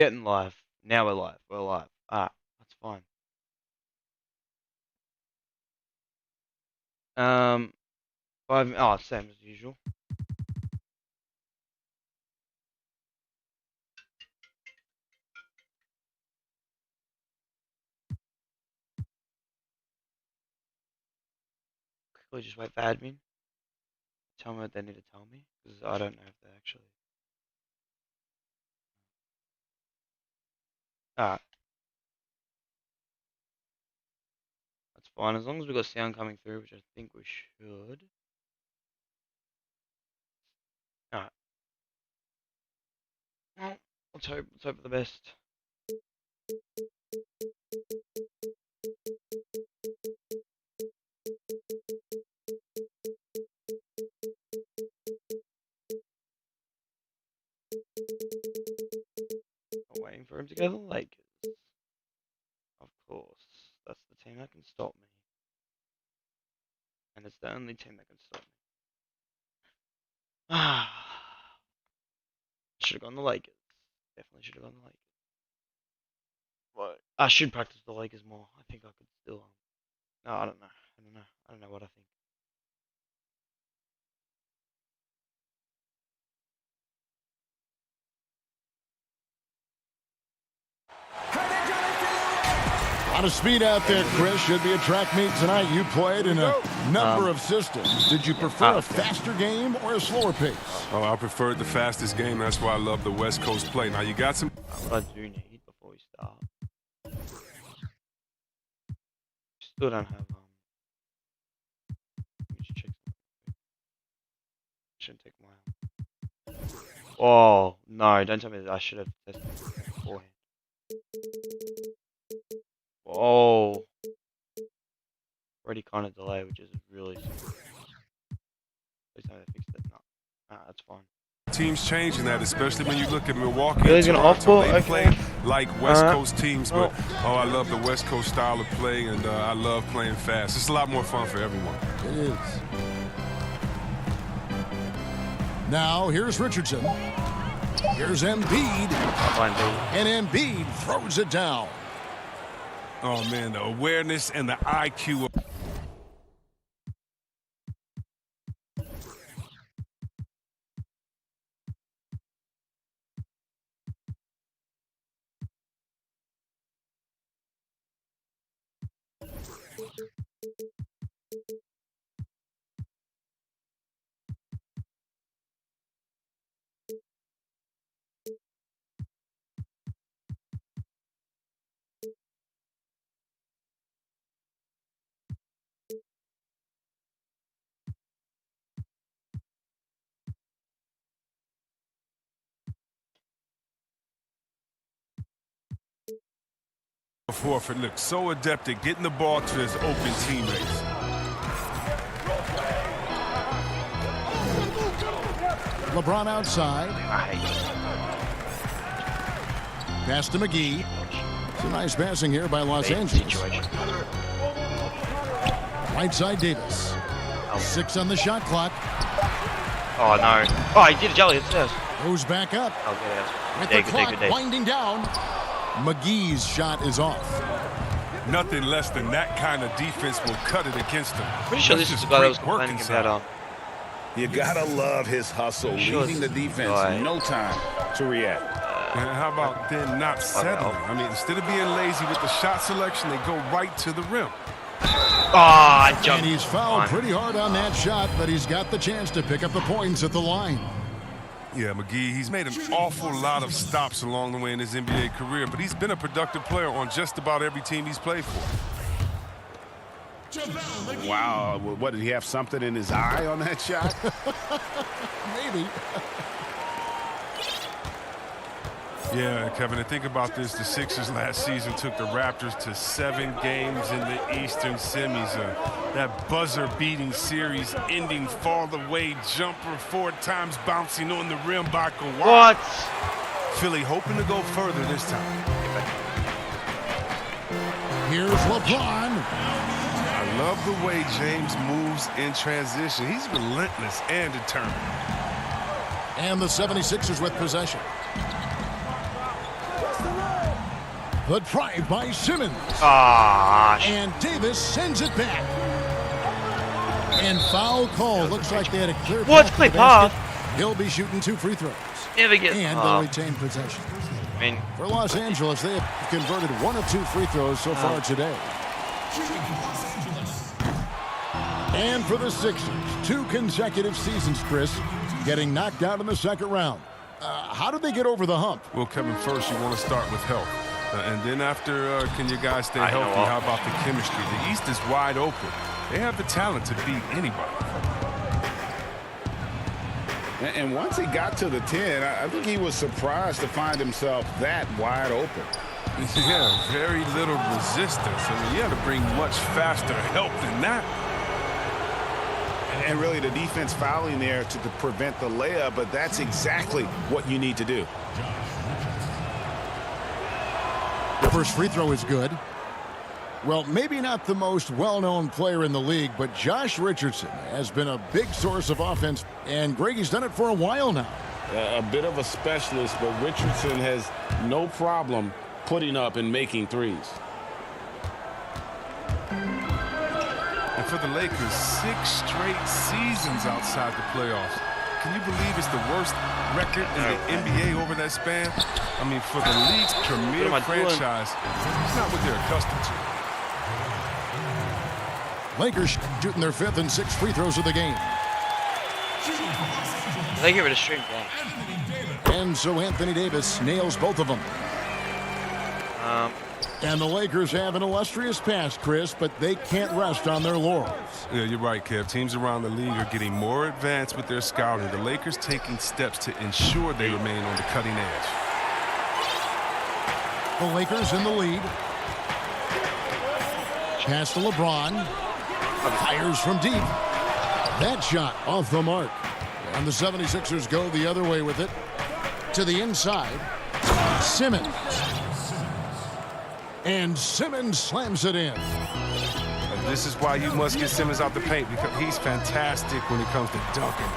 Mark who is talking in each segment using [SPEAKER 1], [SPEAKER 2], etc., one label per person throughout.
[SPEAKER 1] Getting live. Now we're live. We're live. Ah, that's fine. Um, same as usual. Quickly just wait for admin. Tell me what they need to tell me, because I don't know if they actually. Alright, that's fine. As long as we got sound coming through, which I think we should. Alright. Well, let's hope for the best. I'm waiting for him to go to the Lakers. Of course. That's the team that can stop me. And it's the only team that can stop me. Ah. Should have gone the Lakers. Definitely should have gone the Lakers. But I should practice the Lakers more. I think I could still. No, I don't know. I don't know what I think.
[SPEAKER 2] A lot of speed out there, Chris. Should be a track meet tonight. You played in a number of systems. Did you prefer a faster game or a slower pace?
[SPEAKER 3] Oh, I preferred the fastest game. That's why I love the West Coast play. Now, you got some...
[SPEAKER 1] What I do need before we start. Still don't have, let me just check something. Shouldn't take my... Oh, no, don't tell me that I should have tested beforehand. Oh. Already kind of delayed, which is really simple. Please tell me they fixed it. No. That's fine.
[SPEAKER 3] Teams changing that, especially when you look at Milwaukee.
[SPEAKER 1] Really gonna off-ball?
[SPEAKER 3] They play
[SPEAKER 1] Okay.
[SPEAKER 3] like West Coast teams, but I love the West Coast style of play, and I love playing fast. It's a lot more fun for everyone.
[SPEAKER 2] It is. Now, here's Richardson. Here's Embiid. And Embiid throws it down.
[SPEAKER 3] Oh, man, the awareness and the IQ of... Horford looks so adept at getting the ball to his open teammates.
[SPEAKER 2] LeBron outside. Pass to McGee. It's a nice passing here by Los Angeles. Right side Davis. 6 on the shot clock.
[SPEAKER 1] Oh, no. Oh, he did a jelly. It's this.
[SPEAKER 2] Goes back up. With the clock winding down. McGee's shot is off.
[SPEAKER 3] Nothing less than that kind of defense will cut it against him.
[SPEAKER 1] Pretty sure this is the guy that was complaining about.
[SPEAKER 4] You gotta love his hustle, leaving the defense no time to react.
[SPEAKER 3] And how about then not settling? I mean, instead of being lazy with the shot selection, they go right to the rim.
[SPEAKER 1] Oh,
[SPEAKER 2] and he's fouled pretty hard on that shot, but he's got the chance to pick up the points at the line.
[SPEAKER 3] Yeah, McGee, he's made an awful lot of stops along the way in his NBA career, but he's been a productive player on just about every team he's played for.
[SPEAKER 4] Wow, what, did he have something in his eye on that shot?
[SPEAKER 2] Maybe.
[SPEAKER 3] Yeah, Kevin, and think about this. The Sixers last season took the Raptors to 7 games in the Eastern semis. That buzzer-beating series ending fall-away jumper 4 times bouncing on the rim by Kawhi.
[SPEAKER 1] What?
[SPEAKER 3] Philly hoping to go further this time.
[SPEAKER 2] Here's LeBron.
[SPEAKER 3] I love the way James moves in transition. He's relentless and determined.
[SPEAKER 2] And the 76ers with possession. The drive by Simmons. And Davis sends it back. And foul call. Looks like they had a clear path.
[SPEAKER 1] Clear path?
[SPEAKER 2] He'll be shooting 2 free throws.
[SPEAKER 1] Never get.
[SPEAKER 2] And they'll retain possession. For Los Angeles, they have converted 1 of 2 free throws so far today. And for the Sixers, 2 consecutive seasons, Chris, getting knocked out in the second round. How did they get over the hump?
[SPEAKER 3] Well, Kevin, first you want to start with health. And then after, can you guys stay healthy? How about the chemistry? The East is wide open. They have the talent to beat anybody.
[SPEAKER 4] And once he got to the 10, I think he was surprised to find himself that wide open.
[SPEAKER 3] Yeah, very little resistance. I mean, you had to bring much faster help than that.
[SPEAKER 4] And really the defense fouling there to prevent the layup, but that's exactly what you need to do.
[SPEAKER 2] The first free throw is good. Well, maybe not the most well-known player in the league, but Josh Richardson has been a big source of offense, and Greggy's done it for a while now.
[SPEAKER 5] A bit of a specialist, but Richardson has no problem putting up and making threes.
[SPEAKER 3] And for the Lakers, 6 straight seasons outside the playoffs. Can you believe it's the worst record in the NBA over that span? I mean, for the league's premier franchise, it's not what they're accustomed to.
[SPEAKER 2] Lakers shooting their 5th and 6th free throws of the game.
[SPEAKER 1] They get rid of string game.
[SPEAKER 2] And so Anthony Davis nails both of them. And the Lakers have an illustrious past, Chris, but they can't rest on their laurels.
[SPEAKER 3] Yeah, you're right, Kev. Teams around the league are getting more advanced with their scouting. The Lakers taking steps to ensure they remain on the cutting edge.
[SPEAKER 2] The Lakers in the lead. Pass to LeBron. Fires from deep. That shot off the mark. And the 76ers go the other way with it. To the inside. Simmons. And Simmons slams it in.
[SPEAKER 3] And this is why you must get Simmons out the paint, because he's fantastic when it comes to dunking.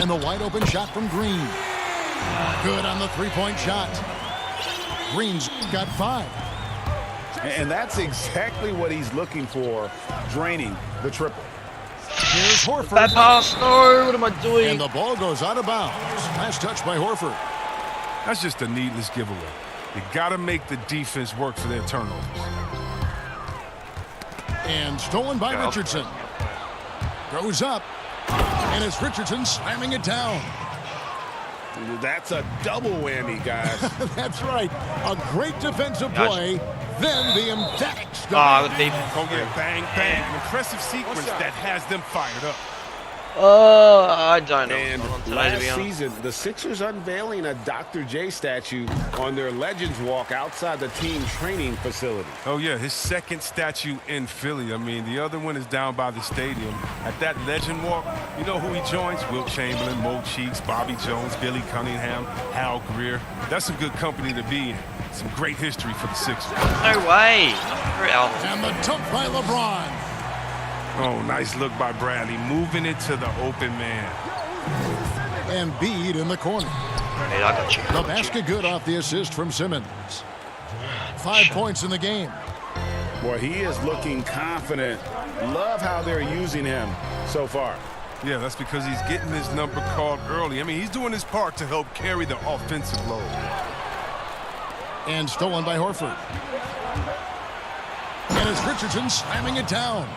[SPEAKER 2] And the wide open shot from Green. Good on the 3-point shot. Green's got 5.
[SPEAKER 4] And that's exactly what he's looking for, draining the triple.
[SPEAKER 2] Here's Horford.
[SPEAKER 1] That pass, no, what am I doing?
[SPEAKER 2] And the ball goes out of bounds. Last touch by Horford.
[SPEAKER 3] That's just a needless giveaway. You got to make the defense work for their turnovers.
[SPEAKER 2] And stolen by Richardson. Goes up. And it's Richardson slamming it down.
[SPEAKER 4] That's a double whammy, guys.
[SPEAKER 2] That's right. A great defensive play. Then the emphatic stop.
[SPEAKER 1] The defense.
[SPEAKER 3] Oh, yeah, bang, bang. An impressive sequence that has them fired up.
[SPEAKER 1] I don't know.
[SPEAKER 4] And last season, the Sixers unveiling a Dr. J statue on their Legends Walk outside the team training facility.
[SPEAKER 3] Oh, yeah, his second statue in Philly. I mean, the other one is down by the stadium. At that Legend Walk, you know who he joins? Wilt Chamberlain, Mo Cheeks, Bobby Jones, Billy Cunningham, Hal Greer. That's some good company to be in. Some great history for the Sixers.
[SPEAKER 1] No way.
[SPEAKER 2] And the dunk by LeBron.
[SPEAKER 3] Oh, nice look by Bradley, moving it to the open man.
[SPEAKER 2] And Embiid in the corner.
[SPEAKER 1] Hey, I got you.
[SPEAKER 2] The basket good off the assist from Simmons. 5 points in the game.
[SPEAKER 4] Boy, he is looking confident. Love how they're using him so far.
[SPEAKER 3] Yeah, that's because he's getting his number called early. I mean, he's doing his part to help carry the offensive load.
[SPEAKER 2] And stolen by Horford. And it's Richardson slamming it down.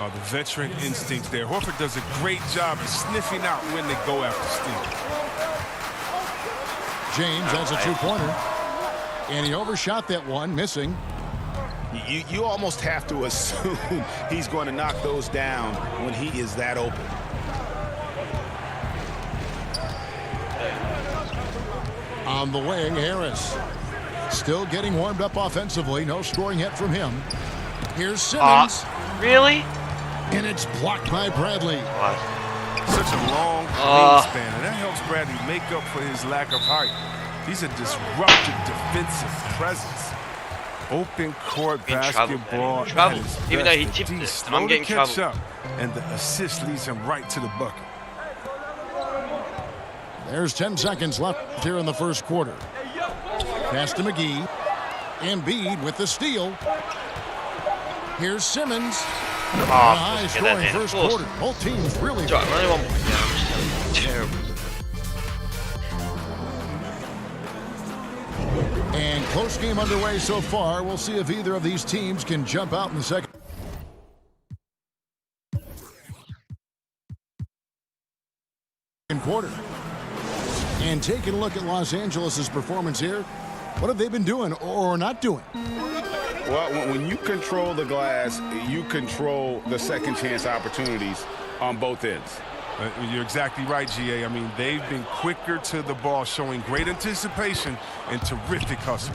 [SPEAKER 3] The veteran instincts there. Horford does a great job of sniffing out when they go after steal.
[SPEAKER 2] James has a 2-pointer. And he overshot that one, missing.
[SPEAKER 4] You almost have to assume he's going to knock those down when he is that open.
[SPEAKER 2] On the wing, Harris. Still getting warmed up offensively. No scoring yet from him. Here's Simmons.
[SPEAKER 1] Really?
[SPEAKER 2] And it's blocked by Bradley.
[SPEAKER 3] Such a long wingspan, and that helps Bradley make up for his lack of height. He's a disruptive defensive presence. Open court basketball.
[SPEAKER 1] Trouble. Even though he tipped it, and I'm getting trouble.
[SPEAKER 3] Up, and the assist leads him right to the bucket.
[SPEAKER 2] There's 10 seconds left here in the first quarter. Pass to McGee. Embiid with the steal. Here's Simmons.
[SPEAKER 1] Oh,
[SPEAKER 2] A high
[SPEAKER 1] get that
[SPEAKER 2] scoring
[SPEAKER 1] in.
[SPEAKER 2] first quarter. Both teams really.
[SPEAKER 1] Sorry, I'm only 1 point down. I'm just terrible.
[SPEAKER 2] And close game underway so far. We'll see if either of these teams can jump out in the second quarter. And taking a look at Los Angeles' performance here, what have they been doing or not doing?
[SPEAKER 4] Well, when you control the glass, you control the second chance opportunities on both ends.
[SPEAKER 3] You're exactly right, GA. I mean, they've been quicker to the ball, showing great anticipation and terrific hustle.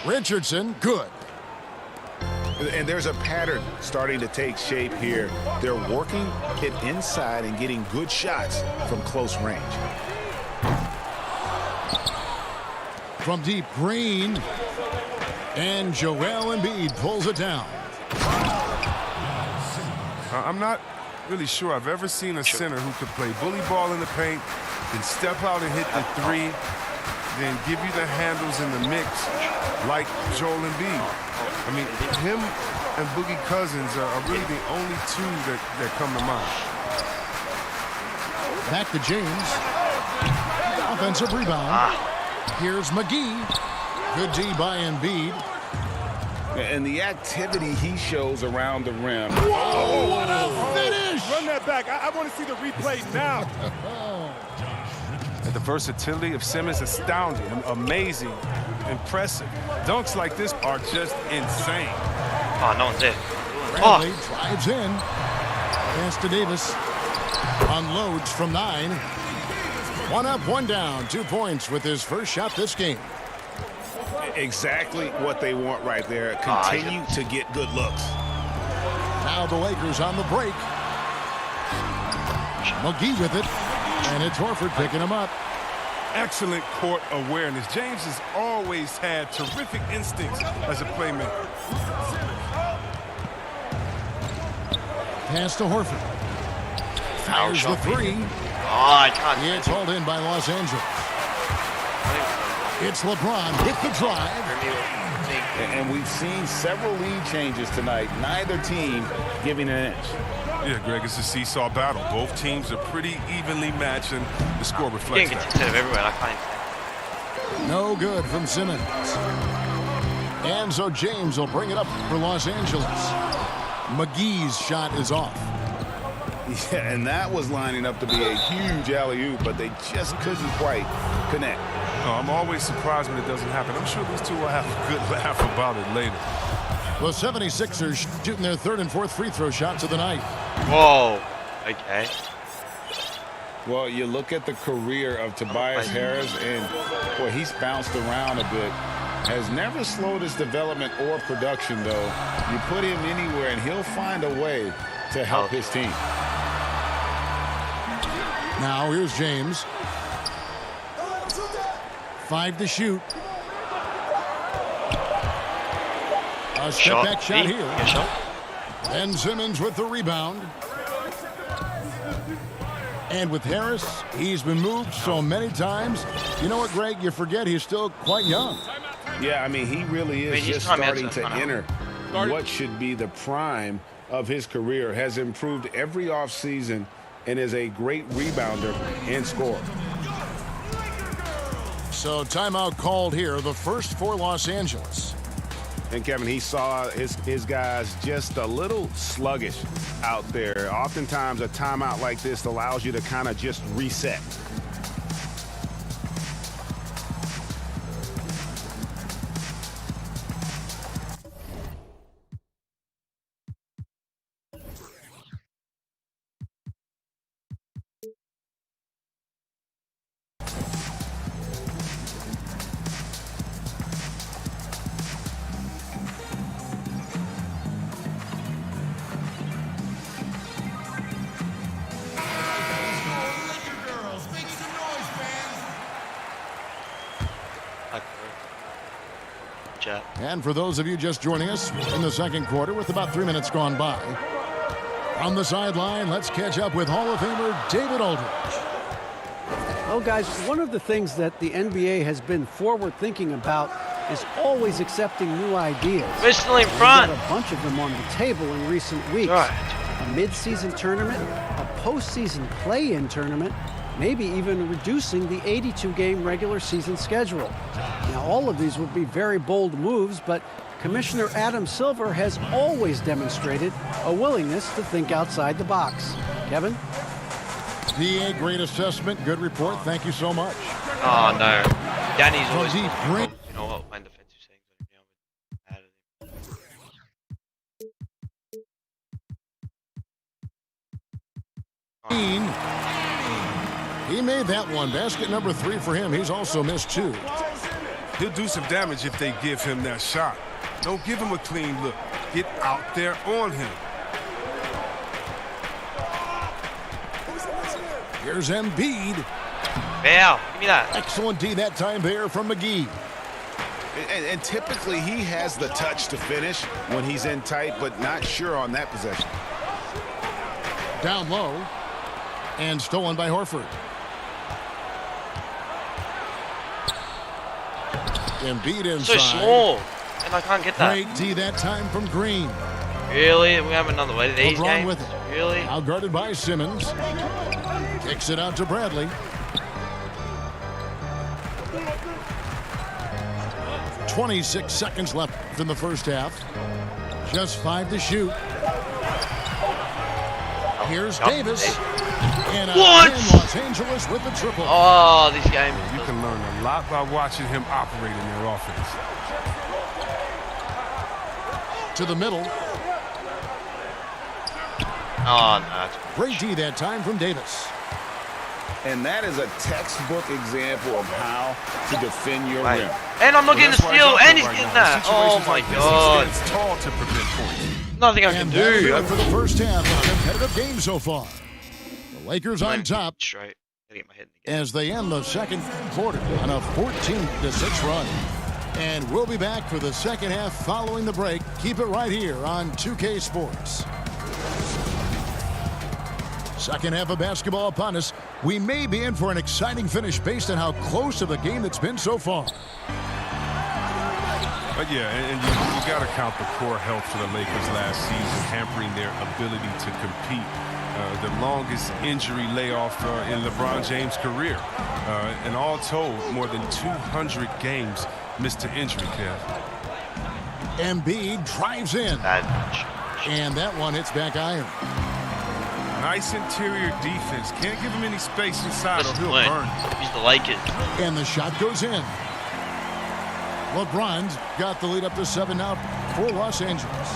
[SPEAKER 2] Richardson, good.
[SPEAKER 4] And there's a pattern starting to take shape here. They're working it inside and getting good shots from close range.
[SPEAKER 2] From deep, Green. And Joel Embiid pulls it down.
[SPEAKER 3] I'm not really sure I've ever seen a center who could play bully ball in the paint, then step out and hit the three, then give you the handles in the mix like Joel Embiid. I mean, him and Boogie Cousins are really the only two that come to mind.
[SPEAKER 2] Back to James. Offensive rebound. Here's McGee. Good D by Embiid.
[SPEAKER 4] And the activity he shows around the rim.
[SPEAKER 2] Whoa, what a finish!
[SPEAKER 6] Run that back. I want to see the replay now.
[SPEAKER 3] And the versatility of Simmons, astounding, amazing, impressive. Dunks like this are just insane.
[SPEAKER 1] Oh, no one's there.
[SPEAKER 2] Bradley drives in. Pass to Davis. Unloads from 9. 1 up, 1 down. 2 points with his first shot this game.
[SPEAKER 4] Exactly what they want right there. Continue to get good looks.
[SPEAKER 2] Now the Lakers on the break. McGee with it. And it's Horford picking him up.
[SPEAKER 3] Excellent court awareness. James has always had terrific instincts as a playmaker.
[SPEAKER 2] Pass to Horford. Fires the 3.
[SPEAKER 1] Oh, I can't.
[SPEAKER 2] It's hauled in by Los Angeles. It's LeBron with the drive.
[SPEAKER 4] And we've seen several lead changes tonight. Neither team giving an inch.
[SPEAKER 3] Yeah, Greg, it's a seesaw battle. Both teams are pretty evenly matched, and the score reflects
[SPEAKER 1] Getting
[SPEAKER 3] that.
[SPEAKER 1] instead of everywhere. I can't.
[SPEAKER 2] No good from Simmons. And so James will bring it up for Los Angeles. McGee's shot is off.
[SPEAKER 4] Yeah, and that was lining up to be a huge alley-oop, but they just couldn't quite connect.
[SPEAKER 3] No, I'm always surprised when it doesn't happen. I'm sure these two will have a good laugh about it later.
[SPEAKER 2] The 76ers shooting their 3rd and 4th free throw shots of the night.
[SPEAKER 1] Whoa. Okay.
[SPEAKER 4] Well, you look at the career of Tobias Harris, and boy, he's bounced around a bit. Has never slowed his development or production, though. You put him anywhere, and he'll find a way to help his team.
[SPEAKER 2] Now here's James. 5 to shoot. A step back shot here. And Simmons with the rebound. And with Harris, he's been moved so many times. You know what, Greg? You forget he's still quite young.
[SPEAKER 4] Yeah, I mean, he really is just starting to enter what should be the prime of his career. Has improved every offseason and is a great rebounder and scorer.
[SPEAKER 2] So timeout called here, the first for Los Angeles.
[SPEAKER 4] And Kevin, he saw his guys just a little sluggish out there. Oftentimes a timeout like this allows you to kind of just reset.
[SPEAKER 2] And for those of you just joining us in the second quarter with about 3 minutes gone by, on the sideline, let's catch up with Hall of Famer David Aldridge.
[SPEAKER 7] Well, guys, one of the things that the NBA has been forward-thinking about is always accepting new ideas.
[SPEAKER 1] We're still in
[SPEAKER 7] We've
[SPEAKER 1] front.
[SPEAKER 7] got a bunch of them on the table in recent weeks.
[SPEAKER 1] Right.
[SPEAKER 7] A mid-season tournament, a postseason play-in tournament, maybe even reducing the 82-game regular season schedule. Now, all of these would be very bold moves, but Commissioner Adam Silver has always demonstrated a willingness to think outside the box. Kevin?
[SPEAKER 2] PA, great assessment, good report. Thank you so much.
[SPEAKER 1] Oh no, Danny's always
[SPEAKER 2] deep,
[SPEAKER 1] causing
[SPEAKER 2] great.
[SPEAKER 1] problems. You know what? When defensive things, mad at him.
[SPEAKER 2] He made that one. Basket number 3 for him. He's also missed 2.
[SPEAKER 3] He'll do some damage if they give him that shot. Don't give him a clean look. Get out there on him.
[SPEAKER 2] Here's Embiid.
[SPEAKER 1] Foul. Give me that.
[SPEAKER 2] Excellent D that time there from McGee.
[SPEAKER 4] And typically he has the touch to finish when he's in tight, but not sure on that possession.
[SPEAKER 2] Down low. And stolen by Horford. Embiid inside.
[SPEAKER 1] So small, and I can't get that.
[SPEAKER 2] Great D that time from Green.
[SPEAKER 1] Really? We have another way to these
[SPEAKER 2] LeBron
[SPEAKER 1] games?
[SPEAKER 2] with it.
[SPEAKER 1] Really?
[SPEAKER 2] Now guarded by Simmons. Kicks it out to Bradley. 26 seconds left in the first half. Just 5 to shoot. Here's Davis. And
[SPEAKER 1] What?
[SPEAKER 2] Los Angeles with the triple.
[SPEAKER 1] Oh, this game.
[SPEAKER 3] You can learn a lot by watching him operate in their offense.
[SPEAKER 2] To the middle.
[SPEAKER 1] Oh, no.
[SPEAKER 2] Great D that time from Davis.
[SPEAKER 4] And that is a textbook example of how to defend your rim.
[SPEAKER 1] And I'm not getting a
[SPEAKER 3] That's why
[SPEAKER 1] steal,
[SPEAKER 3] he's
[SPEAKER 1] and he's
[SPEAKER 3] open
[SPEAKER 1] getting
[SPEAKER 3] right now.
[SPEAKER 1] that. Oh
[SPEAKER 3] Situations
[SPEAKER 1] my
[SPEAKER 3] like this,
[SPEAKER 1] god.
[SPEAKER 3] he stands tall to prevent points.
[SPEAKER 1] Nothing I can
[SPEAKER 2] And that'll
[SPEAKER 1] do.
[SPEAKER 2] it for the first half. A competitive game so far. The Lakers on top
[SPEAKER 1] Straight. Gotta get my head in the game.
[SPEAKER 2] as they end the second quarter on a 14-6 run. And we'll be back for the second half following the break. Keep it right here on 2K Sports. Second half of basketball upon us. We may be in for an exciting finish based on how close of the game it's been so far.
[SPEAKER 3] But yeah, and you got to count the poor health for the Lakers last season, hampering their ability to compete. The longest injury layoff in LeBron James' career. And all told, more than 200 games missed to injury, Kev.
[SPEAKER 2] Embiid drives in. And that one hits back iron.
[SPEAKER 3] Nice interior defense. Can't give him any space inside or
[SPEAKER 1] Listen,
[SPEAKER 3] he'll
[SPEAKER 1] Wayne,
[SPEAKER 3] burn.
[SPEAKER 1] he's the Lakers.
[SPEAKER 2] And the shot goes in. LeBron's got the lead up to 7 now for Los Angeles.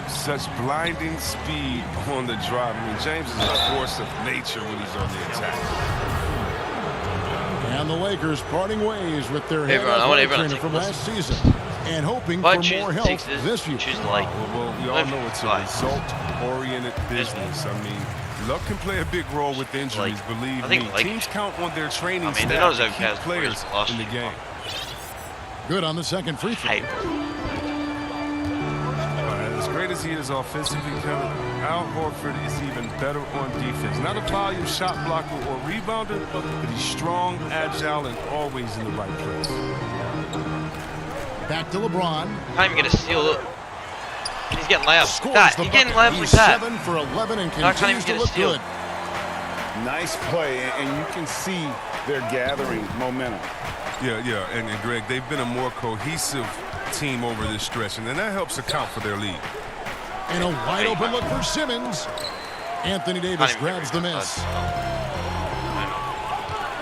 [SPEAKER 3] Such blinding speed on the drive. I mean, James is a force of nature when he's on the attack.
[SPEAKER 2] And the Lakers parting ways with their head
[SPEAKER 1] Everyone, I want
[SPEAKER 2] athletic
[SPEAKER 1] everyone
[SPEAKER 2] trainer
[SPEAKER 1] to
[SPEAKER 2] from
[SPEAKER 1] take
[SPEAKER 2] last season and hoping
[SPEAKER 1] But
[SPEAKER 2] for
[SPEAKER 1] choose
[SPEAKER 2] more
[SPEAKER 1] the
[SPEAKER 2] help
[SPEAKER 1] Sixers,
[SPEAKER 2] this year.
[SPEAKER 1] choose the Lakers.
[SPEAKER 3] Well, we all know it's a result-oriented business. I mean, luck can play a big role with injuries, believe me. Teams count on their training
[SPEAKER 1] they're not
[SPEAKER 3] staff
[SPEAKER 1] as
[SPEAKER 3] to
[SPEAKER 1] okay
[SPEAKER 3] keep
[SPEAKER 1] as
[SPEAKER 3] players
[SPEAKER 1] last
[SPEAKER 3] in the
[SPEAKER 1] year.
[SPEAKER 3] game.
[SPEAKER 2] Good on the second free throw.
[SPEAKER 3] As great as he is offensively, Kevin, Al Horford is even better on defense. Not a volume shot blocker or rebounder, but he's strong, agile, and always in the right place.
[SPEAKER 2] Back to LeBron.
[SPEAKER 1] Can't even get a steal. He's getting layups.
[SPEAKER 2] Scores
[SPEAKER 1] That,
[SPEAKER 2] the
[SPEAKER 1] he's getting
[SPEAKER 2] bucket.
[SPEAKER 1] layups like
[SPEAKER 2] He's
[SPEAKER 1] that.
[SPEAKER 2] 7 for 11 and
[SPEAKER 1] I can't even
[SPEAKER 2] continues
[SPEAKER 1] get
[SPEAKER 2] to
[SPEAKER 1] a
[SPEAKER 2] look
[SPEAKER 1] steal.
[SPEAKER 2] good.
[SPEAKER 4] Nice play, and you can see they're gathering momentum.
[SPEAKER 3] Yeah, and Greg, they've been a more cohesive team over this stretch, and then that helps account for their lead.
[SPEAKER 2] And a wide open look for Simmons. Anthony Davis grabs the miss.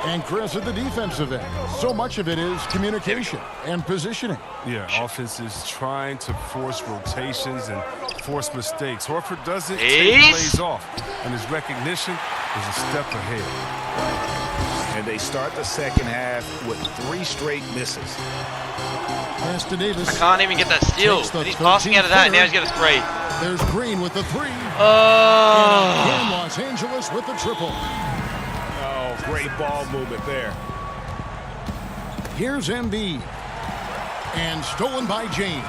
[SPEAKER 2] And Chris at the defensive end. So much of it is communication and positioning.
[SPEAKER 3] Yeah, offense is trying to force rotations and force mistakes. Horford doesn't take plays off, and his recognition is a step ahead.
[SPEAKER 4] And they start the second half with 3 straight misses.
[SPEAKER 2] Pass to Davis.
[SPEAKER 1] I can't even get that steal. He's passing out of that, and now he's got a 3.
[SPEAKER 2] There's Green with the 3.
[SPEAKER 1] Oh.
[SPEAKER 2] And Los Angeles with the triple.
[SPEAKER 4] Oh, great ball movement there.
[SPEAKER 2] Here's Embiid. And stolen by James.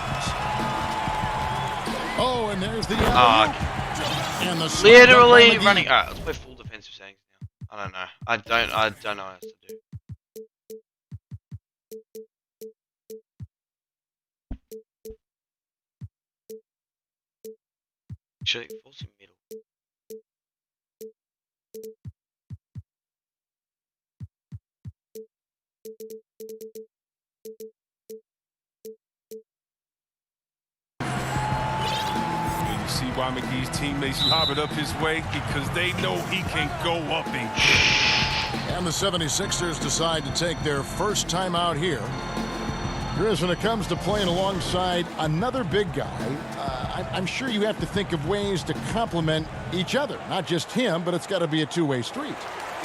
[SPEAKER 2] Oh, and there's the and the
[SPEAKER 1] literally
[SPEAKER 2] running.
[SPEAKER 1] running. All right, let's play full defensive settings now. I don't know. I don't know what else to do. Actually, force him middle.
[SPEAKER 3] And you see why McGee's teammates lob it up his way, because they know he can go up and get.
[SPEAKER 2] And the 76ers decide to take their first time out here. Chris, when it comes to playing alongside another big guy, I'm sure you have to think of ways to complement each other. Not just him, but it's got to be a two-way street.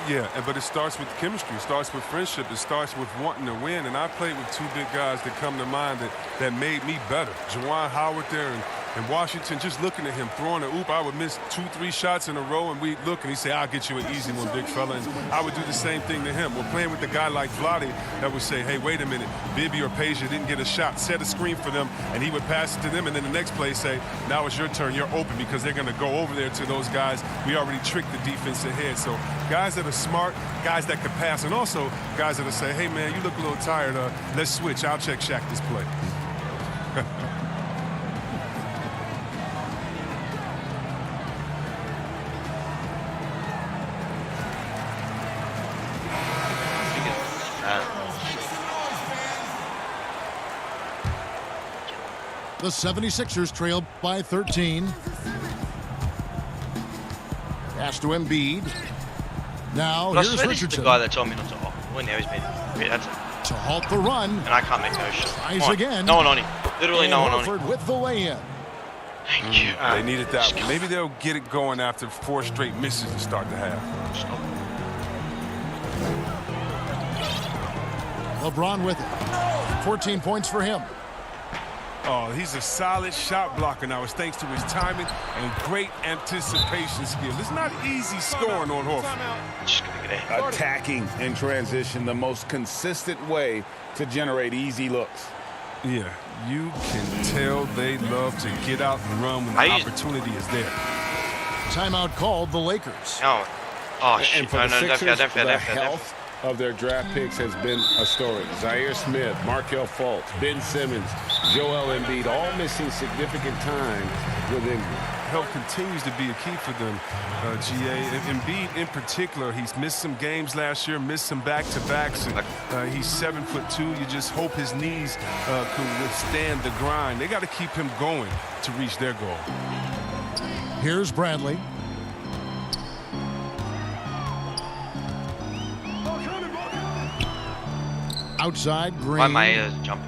[SPEAKER 3] Yeah, but it starts with chemistry. It starts with friendship. It starts with wanting to win. And I played with two big guys that come to mind that made me better. Juwan Howard there and Washington, just looking at him, throwing a oop. I would miss 2-3 shots in a row, and we'd look, and he'd say, I'll get you an easy one, big fella. And I would do the same thing to him. We're playing with a guy like Vlade that would say, hey, wait a minute, Bibby or Peja didn't get a shot. Set a screen for them, and he would pass it to them, and then the next play say, now it's your turn. You're open, because they're going to go over there to those guys. We already tricked the defense ahead. So guys that are smart, guys that can pass, and also guys that'll say, hey, man, you look a little tired. Let's switch. I'll check Shaq this play.
[SPEAKER 2] The 76ers trail by 13. Pass to Embiid. Now
[SPEAKER 1] But I
[SPEAKER 2] here's
[SPEAKER 1] swear this is
[SPEAKER 2] Richardson
[SPEAKER 1] the guy that told me not to halt. Well, now he's been. That's it.
[SPEAKER 2] to halt the run.
[SPEAKER 1] And I can't make no shots.
[SPEAKER 2] Tries again.
[SPEAKER 1] No one on him. Literally no one on him.
[SPEAKER 2] Horford with the lay-in.
[SPEAKER 1] Thank you.
[SPEAKER 3] They needed that one. Maybe they'll get it going after 4 straight misses to start the half.
[SPEAKER 1] Stop.
[SPEAKER 2] LeBron with it. 14 points for him.
[SPEAKER 3] Oh, he's a solid shot blocker now. It's thanks to his timing and great anticipation skill. It's not easy scoring on Horford.
[SPEAKER 1] Just gonna get ahead.
[SPEAKER 4] Attacking in transition, the most consistent way to generate easy looks.
[SPEAKER 3] Yeah, you can tell they love to get out and run when the opportunity is there.
[SPEAKER 2] Timeout called the Lakers.
[SPEAKER 1] No. Oh,
[SPEAKER 4] And
[SPEAKER 1] shit.
[SPEAKER 4] for
[SPEAKER 1] No,
[SPEAKER 4] the
[SPEAKER 1] don't
[SPEAKER 4] Sixers,
[SPEAKER 1] fair,
[SPEAKER 4] the health of their draft picks has been a story. Zaire Smith, Markelle Fultz, Ben Simmons, Joel Embiid, all missing significant time with injury.
[SPEAKER 3] Health continues to be a key for them, GA. And Embiid in particular, he's missed some games last year, missed some back-to-backs. And, he's 7'2". You just hope his knees can withstand the grind. They got to keep him going to reach their goal.
[SPEAKER 2] Here's Bradley. Outside, Green.
[SPEAKER 1] Why my ears jumping?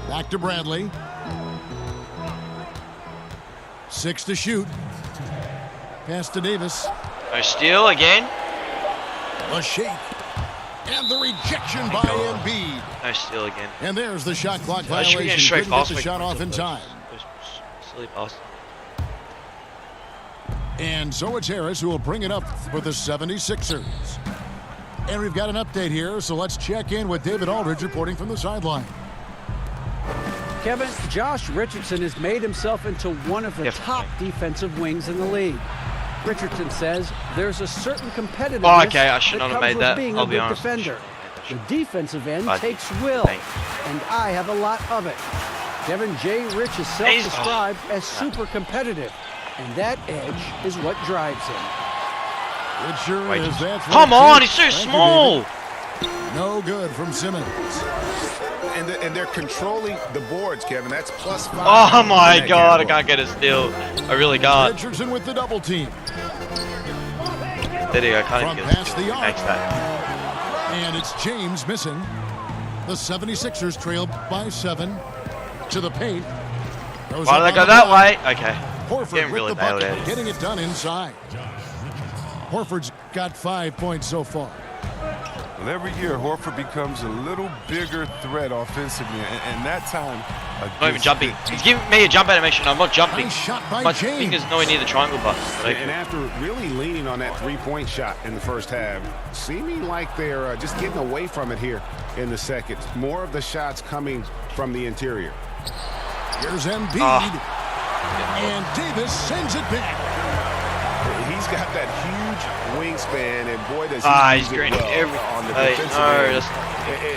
[SPEAKER 2] Back to Bradley. 6 to shoot. Pass to Davis.
[SPEAKER 1] No steal again.
[SPEAKER 2] A shake. And the rejection by Embiid.
[SPEAKER 1] No steal again.
[SPEAKER 2] And there's the shot clock
[SPEAKER 1] I should
[SPEAKER 2] violation.
[SPEAKER 1] get straight
[SPEAKER 2] Couldn't get
[SPEAKER 1] pass
[SPEAKER 2] the shot off in time.
[SPEAKER 1] Silly pass.
[SPEAKER 2] And so it's Harris who will bring it up for the 76ers. And we've got an update here, so let's check in with David Aldridge reporting from the sideline.
[SPEAKER 7] Kevin, Josh Richardson has made himself into one of the top defensive wings in the league. Richardson says there's a certain competitiveness
[SPEAKER 1] I should not have made
[SPEAKER 7] with
[SPEAKER 1] that.
[SPEAKER 7] being
[SPEAKER 1] I'll
[SPEAKER 7] a
[SPEAKER 1] be
[SPEAKER 7] good
[SPEAKER 1] honest.
[SPEAKER 7] defender. The defensive end
[SPEAKER 1] But
[SPEAKER 7] takes will,
[SPEAKER 1] thank
[SPEAKER 7] and I have a lot of it. Kevin J. Rich is self-described as super competitive, and that edge is what drives him.
[SPEAKER 2] It sure
[SPEAKER 1] Wait,
[SPEAKER 2] is. That's
[SPEAKER 1] come
[SPEAKER 2] right,
[SPEAKER 1] on,
[SPEAKER 2] Chief.
[SPEAKER 1] he's so
[SPEAKER 2] Thank you,
[SPEAKER 1] small.
[SPEAKER 2] David. No good from Simmons.
[SPEAKER 4] And they're controlling the boards, Kevin. That's +5.
[SPEAKER 1] Oh my God, I can't get a steal. I really can't.
[SPEAKER 2] Richardson with the double team.
[SPEAKER 1] There you go, I can't
[SPEAKER 2] From
[SPEAKER 1] even get a
[SPEAKER 2] past
[SPEAKER 1] steal.
[SPEAKER 2] the arc.
[SPEAKER 1] Makes that.
[SPEAKER 2] And it's James missing. The 76ers trail by 7 to the paint. Goes
[SPEAKER 1] Why
[SPEAKER 2] up
[SPEAKER 1] did I
[SPEAKER 2] on
[SPEAKER 1] go
[SPEAKER 2] the
[SPEAKER 1] that
[SPEAKER 2] block.
[SPEAKER 1] way? Okay.
[SPEAKER 2] Horford
[SPEAKER 1] Getting
[SPEAKER 2] with
[SPEAKER 1] really
[SPEAKER 2] the
[SPEAKER 1] nailed
[SPEAKER 2] bucket,
[SPEAKER 1] it.
[SPEAKER 2] getting it done inside. Horford's got 5 points so far.
[SPEAKER 3] Well, every year, Horford becomes a little bigger threat offensively, and that time...
[SPEAKER 1] Not even jumping. He's giving me a jump animation. I'm not jumping.
[SPEAKER 2] Nice shot by
[SPEAKER 1] My
[SPEAKER 2] James.
[SPEAKER 1] finger's nowhere near the triangle button.
[SPEAKER 4] And after really leaning on that three-point shot in the first half, seeming like they're just getting away from it here in the second. More of the shots coming from the interior.
[SPEAKER 2] Here's Embiid. And Davis sends it back.
[SPEAKER 5] he's got that huge wingspan, and boy, does he
[SPEAKER 1] he's
[SPEAKER 5] use it
[SPEAKER 1] greening
[SPEAKER 5] well
[SPEAKER 1] everything.
[SPEAKER 5] on the defensive
[SPEAKER 1] No,
[SPEAKER 5] end.
[SPEAKER 1] that's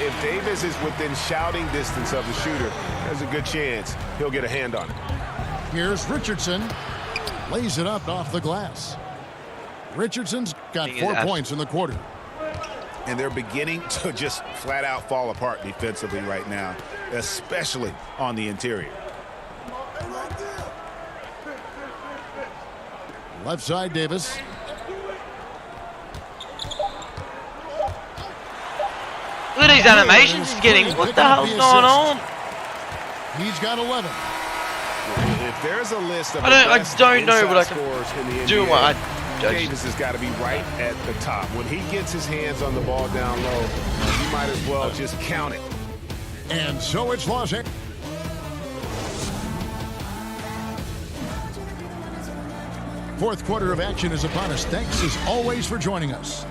[SPEAKER 5] If Davis is within shouting distance of the shooter, there's a good chance he'll get a hand on it.
[SPEAKER 2] Here's Richardson. Lays it up off the glass. Richardson's got 4 points in the quarter.
[SPEAKER 4] And they're beginning to just flat out fall apart defensively right now, especially on the interior.
[SPEAKER 2] Left side, Davis.
[SPEAKER 1] Look at these animations he's getting. What the hell's going on?
[SPEAKER 2] He's got 11.
[SPEAKER 5] If there's a list of
[SPEAKER 1] I don't know what I can
[SPEAKER 5] scores in the
[SPEAKER 1] do.
[SPEAKER 5] NBA,
[SPEAKER 1] What I judge.
[SPEAKER 5] Davis has got to be right at the top. When he gets his hands on the ball down low, you might as well just count it.
[SPEAKER 2] And so it's Los Angeles. Fourth quarter of action is upon us. Thanks as always for joining us.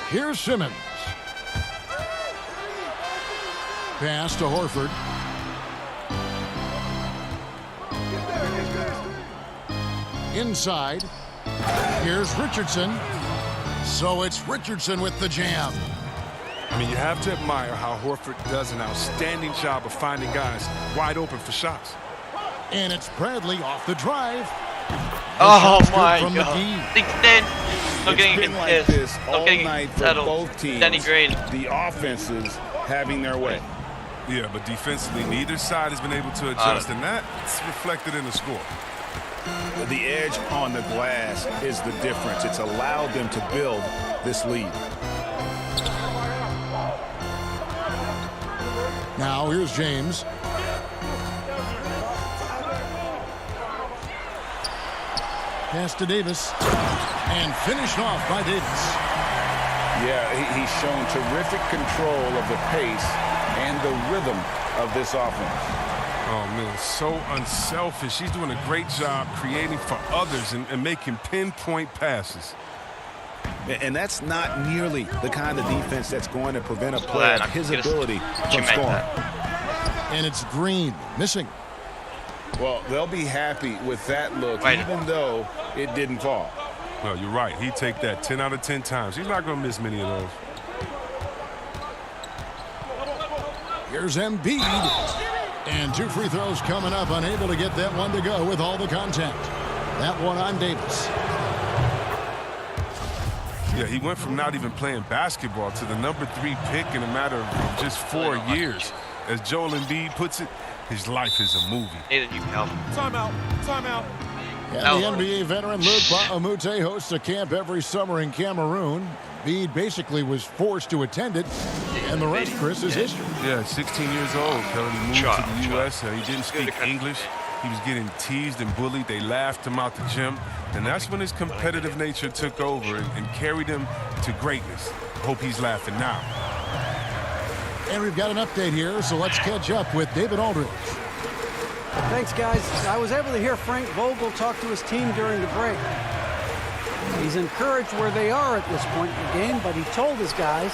[SPEAKER 2] Here's Simmons. Pass to Horford. Inside. Here's Richardson. So it's Richardson with the jam.
[SPEAKER 3] I mean, you have to admire how Horford does an outstanding job of finding guys wide open for shots.
[SPEAKER 2] And it's Bradley off the drive.
[SPEAKER 1] Oh
[SPEAKER 2] The shot's good
[SPEAKER 1] my
[SPEAKER 2] from
[SPEAKER 1] god.
[SPEAKER 2] McGee.
[SPEAKER 1] Think then. Not
[SPEAKER 4] It's
[SPEAKER 1] getting
[SPEAKER 4] been like
[SPEAKER 1] pissed.
[SPEAKER 4] this
[SPEAKER 1] Not
[SPEAKER 4] all
[SPEAKER 1] getting
[SPEAKER 4] night for
[SPEAKER 1] settled.
[SPEAKER 4] both teams.
[SPEAKER 1] Danny Green.
[SPEAKER 4] The offenses having their way.
[SPEAKER 3] Yeah, but defensively, neither side has been able to adjust, and that's reflected in the score.
[SPEAKER 4] The edge on the glass is the difference. It's allowed them to build this lead.
[SPEAKER 2] Now here's James. Pass to Davis. And finished off by Davis.
[SPEAKER 4] Yeah, he's shown terrific control of the pace and the rhythm of this offense.
[SPEAKER 3] Oh, man, so unselfish. He's doing a great job creating for others and making pinpoint passes.
[SPEAKER 4] And that's not nearly the kind of defense that's going to prevent a player of his ability from scoring.
[SPEAKER 2] And it's Green missing.
[SPEAKER 4] Well, they'll be happy with that look, even though it didn't fall.
[SPEAKER 3] Well, you're right. He'd take that 10 out of 10 times. He's not going to miss many of those.
[SPEAKER 2] Here's Embiid. And 2 free throws coming up, unable to get that one to go with all the contact. That one on Davis.
[SPEAKER 3] Yeah, he went from not even playing basketball to the #3 pick in a matter of just 4 years. As Joel Embiid puts it, his life is a movie.
[SPEAKER 1] Neither you help.
[SPEAKER 6] Timeout. Timeout.
[SPEAKER 2] And the NBA veteran Luke Bahamute hosts a camp every summer in Cameroon. Embiid basically was forced to attend it, and the rest, Chris, is history.
[SPEAKER 3] Yeah, 16 years old. He moved to the U.S. He didn't speak English. He was getting teased and bullied. They laughed him out the gym. And that's when his competitive nature took over and carried him to greatness. Hope he's laughing now.
[SPEAKER 2] And we've got an update here, so let's catch up with David Aldridge.
[SPEAKER 7] Thanks, guys. I was able to hear Frank Vogel talk to his team during the break. He's encouraged where they are at this point in the game, but he told his guys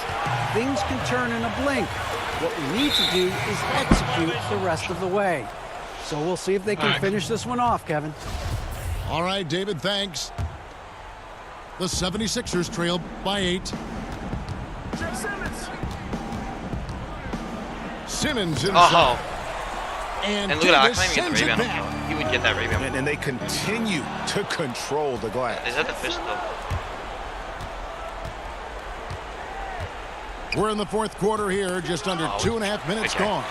[SPEAKER 7] things can turn in a blink. What we need to do is execute the rest of the way. So we'll see if they can finish this one off, Kevin.
[SPEAKER 2] All right, David, thanks. The 76ers trail by 8. Simmons inside. And
[SPEAKER 1] look at that, I
[SPEAKER 2] Davis
[SPEAKER 1] can't even get
[SPEAKER 2] sends
[SPEAKER 1] the
[SPEAKER 2] it
[SPEAKER 1] rebound.
[SPEAKER 2] back.
[SPEAKER 1] He would get that rebound.
[SPEAKER 4] And they continue to control the glass.
[SPEAKER 1] Is that the fist though?
[SPEAKER 2] We're in the fourth quarter here, just under 2.5 minutes gone.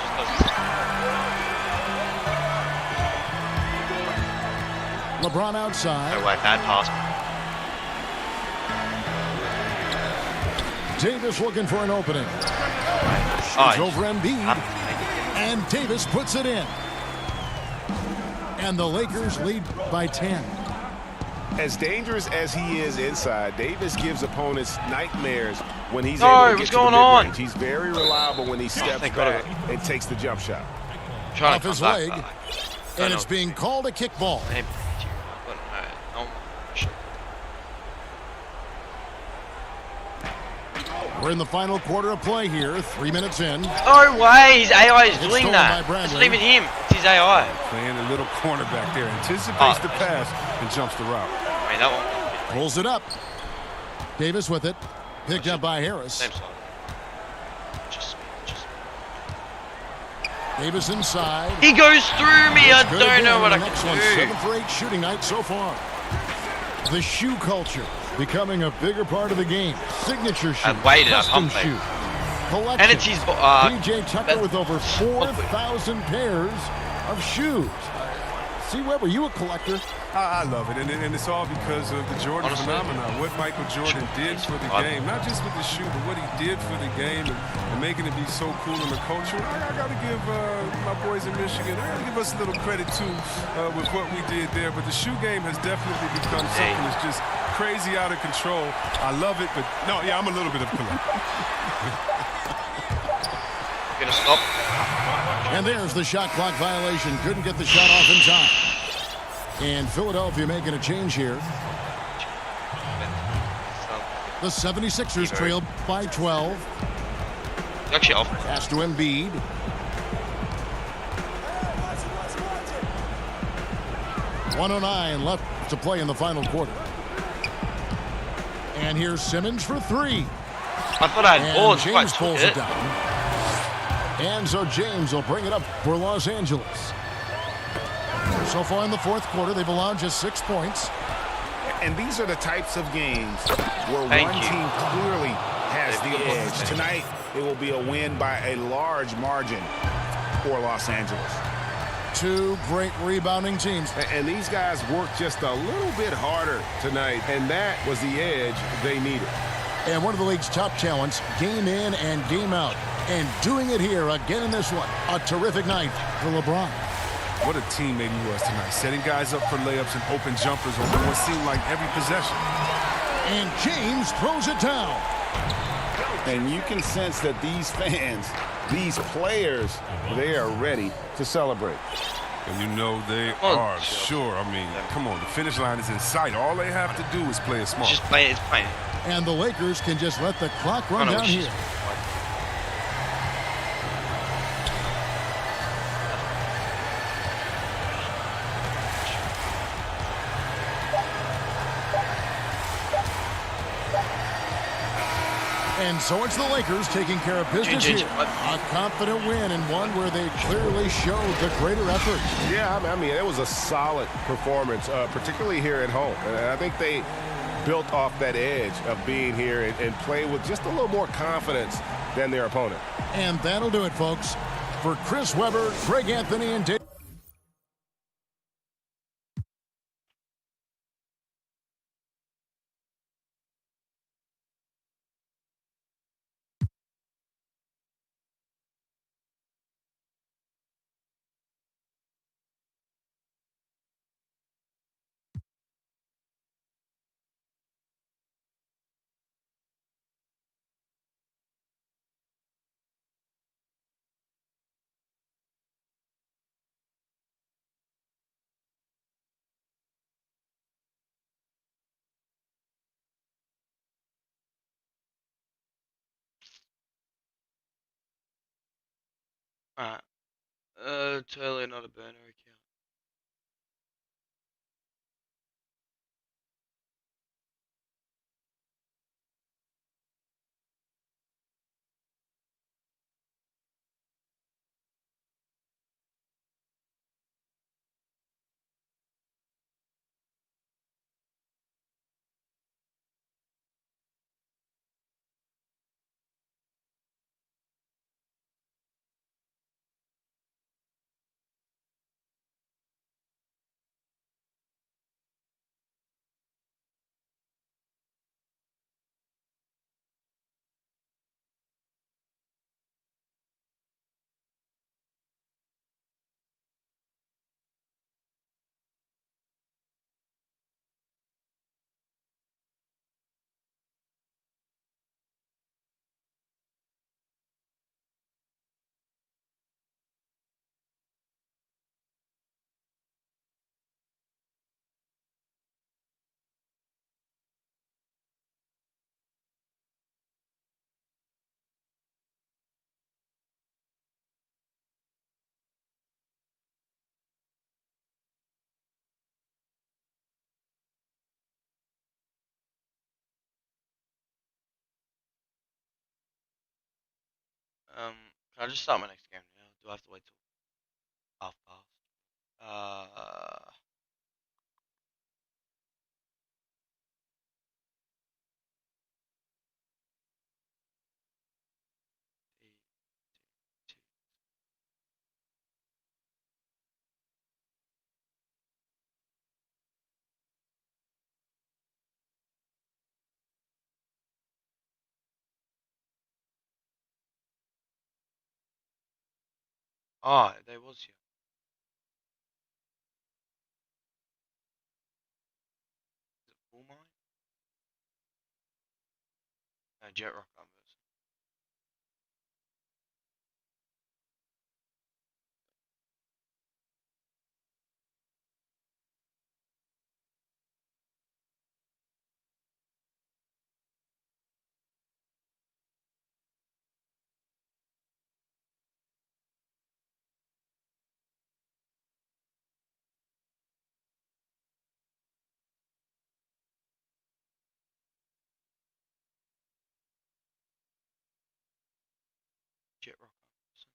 [SPEAKER 2] LeBron outside.
[SPEAKER 1] No way, bad pass.
[SPEAKER 2] Davis looking for an opening.
[SPEAKER 1] Oh,
[SPEAKER 2] It's over Embiid. And Davis puts it in. And the Lakers lead by 10.
[SPEAKER 5] As dangerous as he is inside, Davis gives opponents nightmares when he's able to get to the mid-range. He's very reliable when he steps back and takes the jump shot.
[SPEAKER 2] Off his leg. And it's being called a kickball. We're in the final quarter of play here, 3 minutes in.
[SPEAKER 1] No way, his AI is
[SPEAKER 2] It's
[SPEAKER 1] doing
[SPEAKER 2] stolen
[SPEAKER 1] that.
[SPEAKER 2] by
[SPEAKER 1] It's
[SPEAKER 2] Bradley.
[SPEAKER 1] not even him, it's his AI.
[SPEAKER 3] Playing a little cornerback there. Anticipates the pass and jumps the route.
[SPEAKER 1] I mean, that one.
[SPEAKER 2] Pulls it up. Davis with it. Picked up by Harris.
[SPEAKER 1] Same side. Just.
[SPEAKER 2] Davis inside.
[SPEAKER 1] He goes through me. I
[SPEAKER 2] Looks good
[SPEAKER 1] don't
[SPEAKER 2] again
[SPEAKER 1] know what I
[SPEAKER 2] in the next one.
[SPEAKER 1] can do.
[SPEAKER 2] 7 for 8 shooting night so far. The shoe culture becoming a bigger part of the game. Signature shoe.
[SPEAKER 1] I've waited. I've
[SPEAKER 2] Custom
[SPEAKER 1] humped
[SPEAKER 2] shoe.
[SPEAKER 1] it.
[SPEAKER 2] Collection.
[SPEAKER 1] And it's his.
[SPEAKER 2] PJ Tucker with over 4,000 pairs of shoes. See, Webb, are you a collector?
[SPEAKER 3] I love it, and it's all because of the Jordan phenomenon. What Michael Jordan did for the game, not just with the shoe, but what he did for the game and making it be so cool in the culture. I got to give my boys in Michigan, I got to give us a little credit too with what we did there. But the shoe game has definitely become something that's just crazy out of control. I love it, but no, yeah, I'm a little bit of a collector.
[SPEAKER 1] Gonna stop.
[SPEAKER 2] And there's the shot clock violation. Couldn't get the shot off in time. And Philadelphia making a change here. The 76ers trailed by 12.
[SPEAKER 1] Actually off.
[SPEAKER 2] Pass to Embiid. .109 left to play in the final quarter. And here's Simmons for 3.
[SPEAKER 1] I thought I had boards.
[SPEAKER 2] James pulls it down. And so James will bring it up for Los Angeles. So far in the fourth quarter, they've allowed just 6 points.
[SPEAKER 4] And these are the types of games where one team clearly has the edge. Tonight, it will be a win by a large margin for Los Angeles.
[SPEAKER 2] 2 great rebounding teams.
[SPEAKER 5] And these guys worked just a little bit harder tonight, and that was the edge they needed.
[SPEAKER 2] And one of the league's top talents, game in and game out. And doing it here again in this one. A terrific night for LeBron.
[SPEAKER 3] What a teammate he was tonight, setting guys up for layups and open jumpers on what seemed like every possession.
[SPEAKER 2] And James throws it down.
[SPEAKER 4] And you can sense that these fans, these players, they are ready to celebrate.
[SPEAKER 3] And you know they are sure. I mean, come on, the finish line is in sight. All they have to do is play it smart.
[SPEAKER 1] Just play it. It's playing.
[SPEAKER 2] And the Lakers can just let the clock run down here. And so it's the Lakers taking care of business here. A confident win and one where they clearly showed the greater effort.
[SPEAKER 5] Yeah, I mean, it was a solid performance, particularly here at home. And I think they built off that edge of being here and play with just a little more confidence than their opponent.
[SPEAKER 2] And that'll do it, folks. For Chris Webber, Greg Anthony, and Dave.
[SPEAKER 1] Alright. Totally not a burner account. Can I just start my next game now? Do I have to wait till half past? Uh, there was you. Is it full mine? No, Jet Rock Converse. Jet Rock Converse.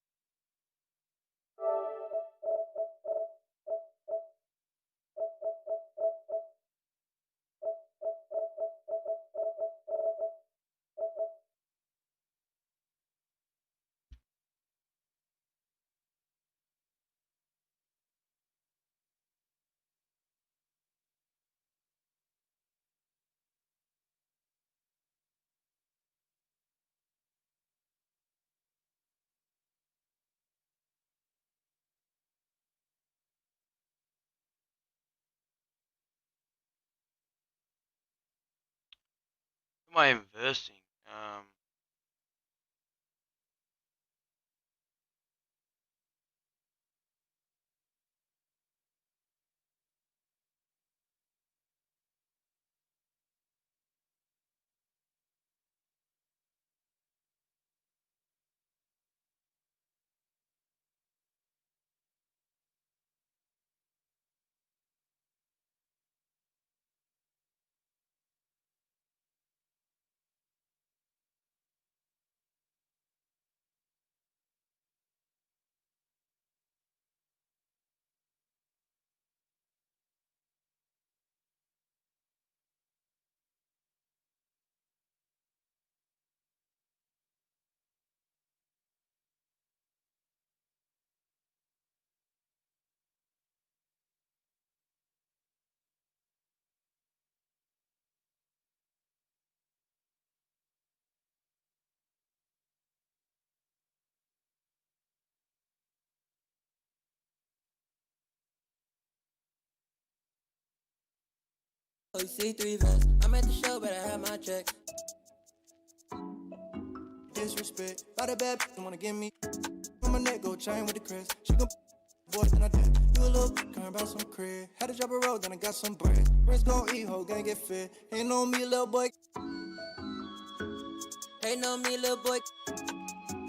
[SPEAKER 1] Who am I inversing?
[SPEAKER 8] C3 vest. I'm at the show, but I have my check. Disrespect. By the bad bitch wanna give me on my neck, go chain with the crest. She gon' boy, then I did. You a little current about some crib. Had to drop a road, then I got some bread. Friends gon' eat, hoe, gonna get fed. Ain't on me, little boy. Ain't on me, little boy.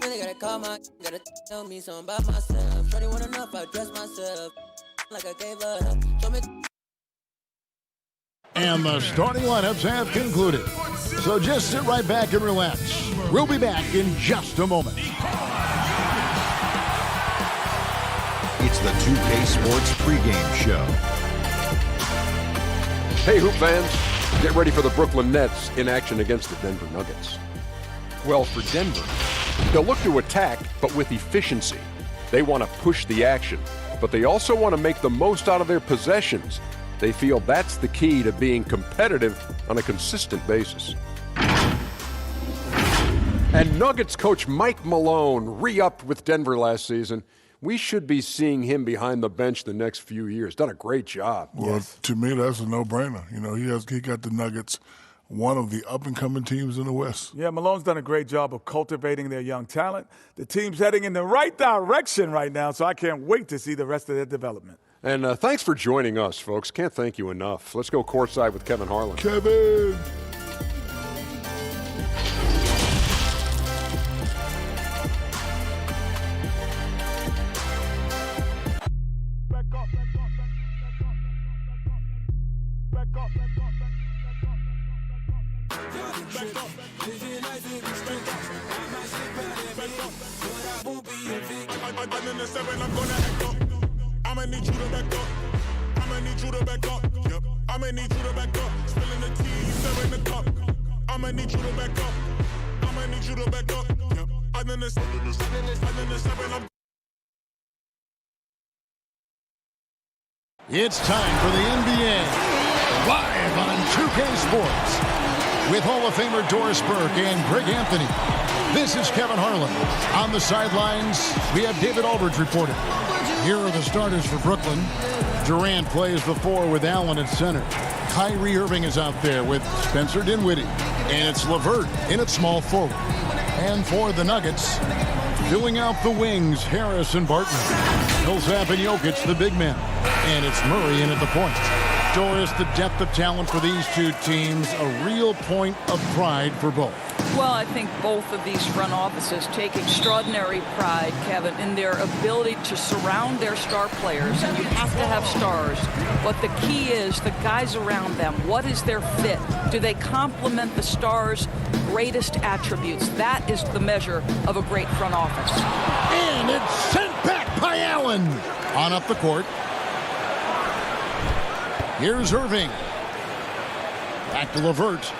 [SPEAKER 8] Really gotta call my, gotta tell me something about myself. Shorty wanna know if I dress myself like I gave her help. Show me.
[SPEAKER 2] And the starting lineups have concluded. So just sit right back and relax. We'll be back in just a moment.
[SPEAKER 9] It's the 2K Sports pregame show.
[SPEAKER 10] Hey, Hoop fans, get ready for the Brooklyn Nets in action against the Denver Nuggets. Well, for Denver, they'll look to attack, but with efficiency. They want to push the action, but they also want to make the most out of their possessions. They feel that's the key to being competitive on a consistent basis. And Nuggets coach Mike Malone re-upped with Denver last season. We should be seeing him behind the bench the next few years. Done a great job.
[SPEAKER 11] Well, to me, that's a no-brainer. You know, he got the Nuggets, one of the up-and-coming teams in the West.
[SPEAKER 6] Yeah, Malone's done a great job of cultivating their young talent. The team's heading in the right direction right now, so I can't wait to see the rest of their development.
[SPEAKER 10] And thanks for joining us, folks. Can't thank you enough. Let's go courtside with Kevin Harlan.
[SPEAKER 11] Kevin!
[SPEAKER 12] I'ma need you to back up. I'ma need you to back up. Yep. I'ma need you to back up. Spilling the tea, stirring the cup. I'ma need you to back up. I'ma need you to back up. Yep. I'm the seven.
[SPEAKER 2] It's time for the NBA live on 2K Sports with Hall of Famer Doris Burke and Greg Anthony. This is Kevin Harlan. On the sidelines, we have David Aldridge reporting. Here are the starters for Brooklyn. Durant plays the 4 with Allen at center. Kyrie Irving is out there with Spencer Dinwiddie. And it's LeVert in at small forward. And for the Nuggets, filling out the wings, Harris and Barton. Millsap and Jokic, the big men. And it's Murray in at the point. Doris, the depth of talent for these two teams, a real point of pride for both.
[SPEAKER 13] Well, I think both of these front offices take extraordinary pride, Kevin, in their ability to surround their star players. And you have to have stars. But the key is the guys around them. What is their fit? Do they complement the stars' greatest attributes? That is the measure of a great front office.
[SPEAKER 2] And it's sent back by Allen. On up the court. Here's Irving. Back to LeVert.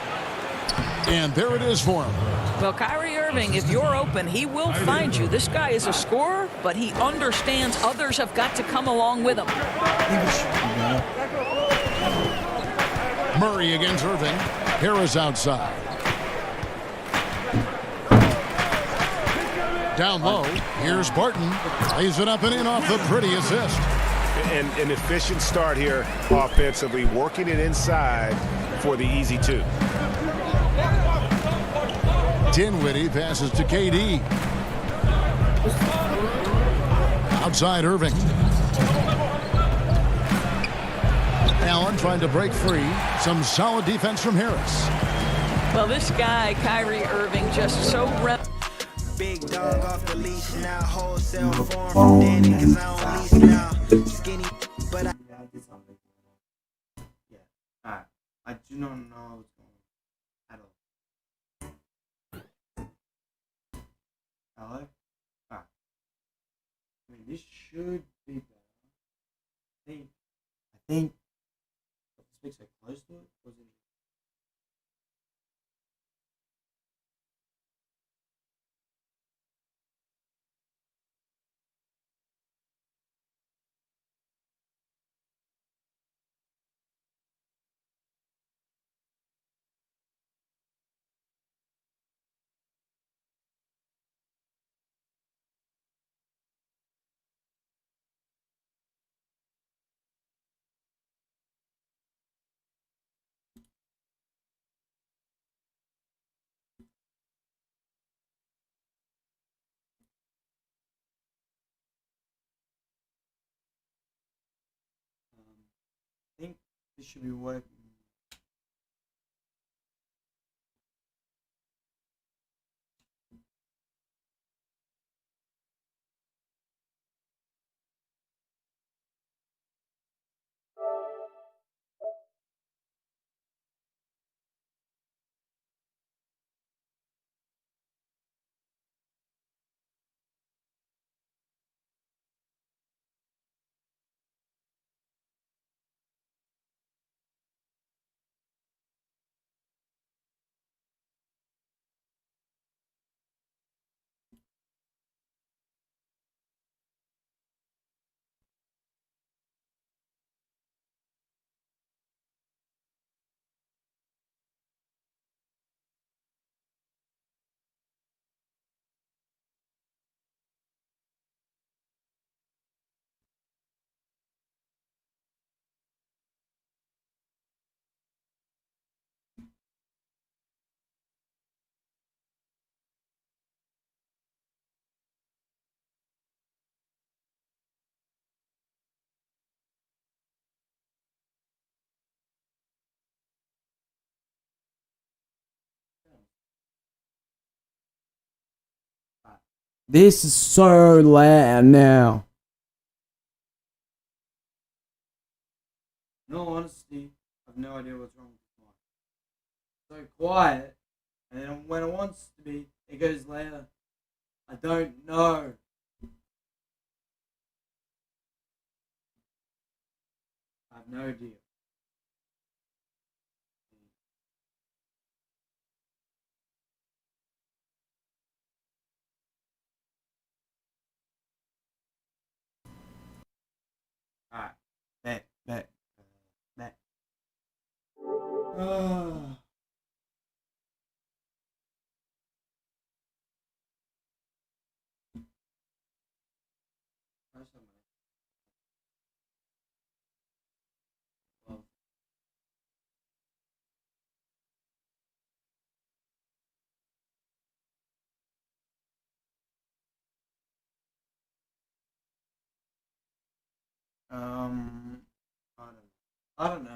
[SPEAKER 2] And there it is for him.
[SPEAKER 13] Well, Kyrie Irving, if you're open, he will find you. This guy is a scorer, but he understands others have got to come along with him.
[SPEAKER 2] Murray against Irving. Harris outside. Down low. Here's Barton. Lays it up and in off the pretty assist.
[SPEAKER 5] And an efficient start here offensively, working it inside for the easy 2.
[SPEAKER 2] Dinwiddie passes to KD. Outside Irving. Allen trying to break free. Some solid defense from Harris.
[SPEAKER 13] Well, this guy, Kyrie Irving, just so
[SPEAKER 8] big dog off the leash now, wholesale form from Danny, cause I don't lease now. Skinny, but I did something. Yeah. Alright. I do not know what's going on at all. Hello? Alright. I mean, this should be better. I think speaks so close to it. Was it? I think this should be working.
[SPEAKER 14] This is so loud now.
[SPEAKER 8] No, honestly, I have no idea what's wrong with this mic.
[SPEAKER 14] so quiet, and then when it wants to be, it goes louder. I don't know. I have no idea. Alright, bet. Oh. Um, I don't know.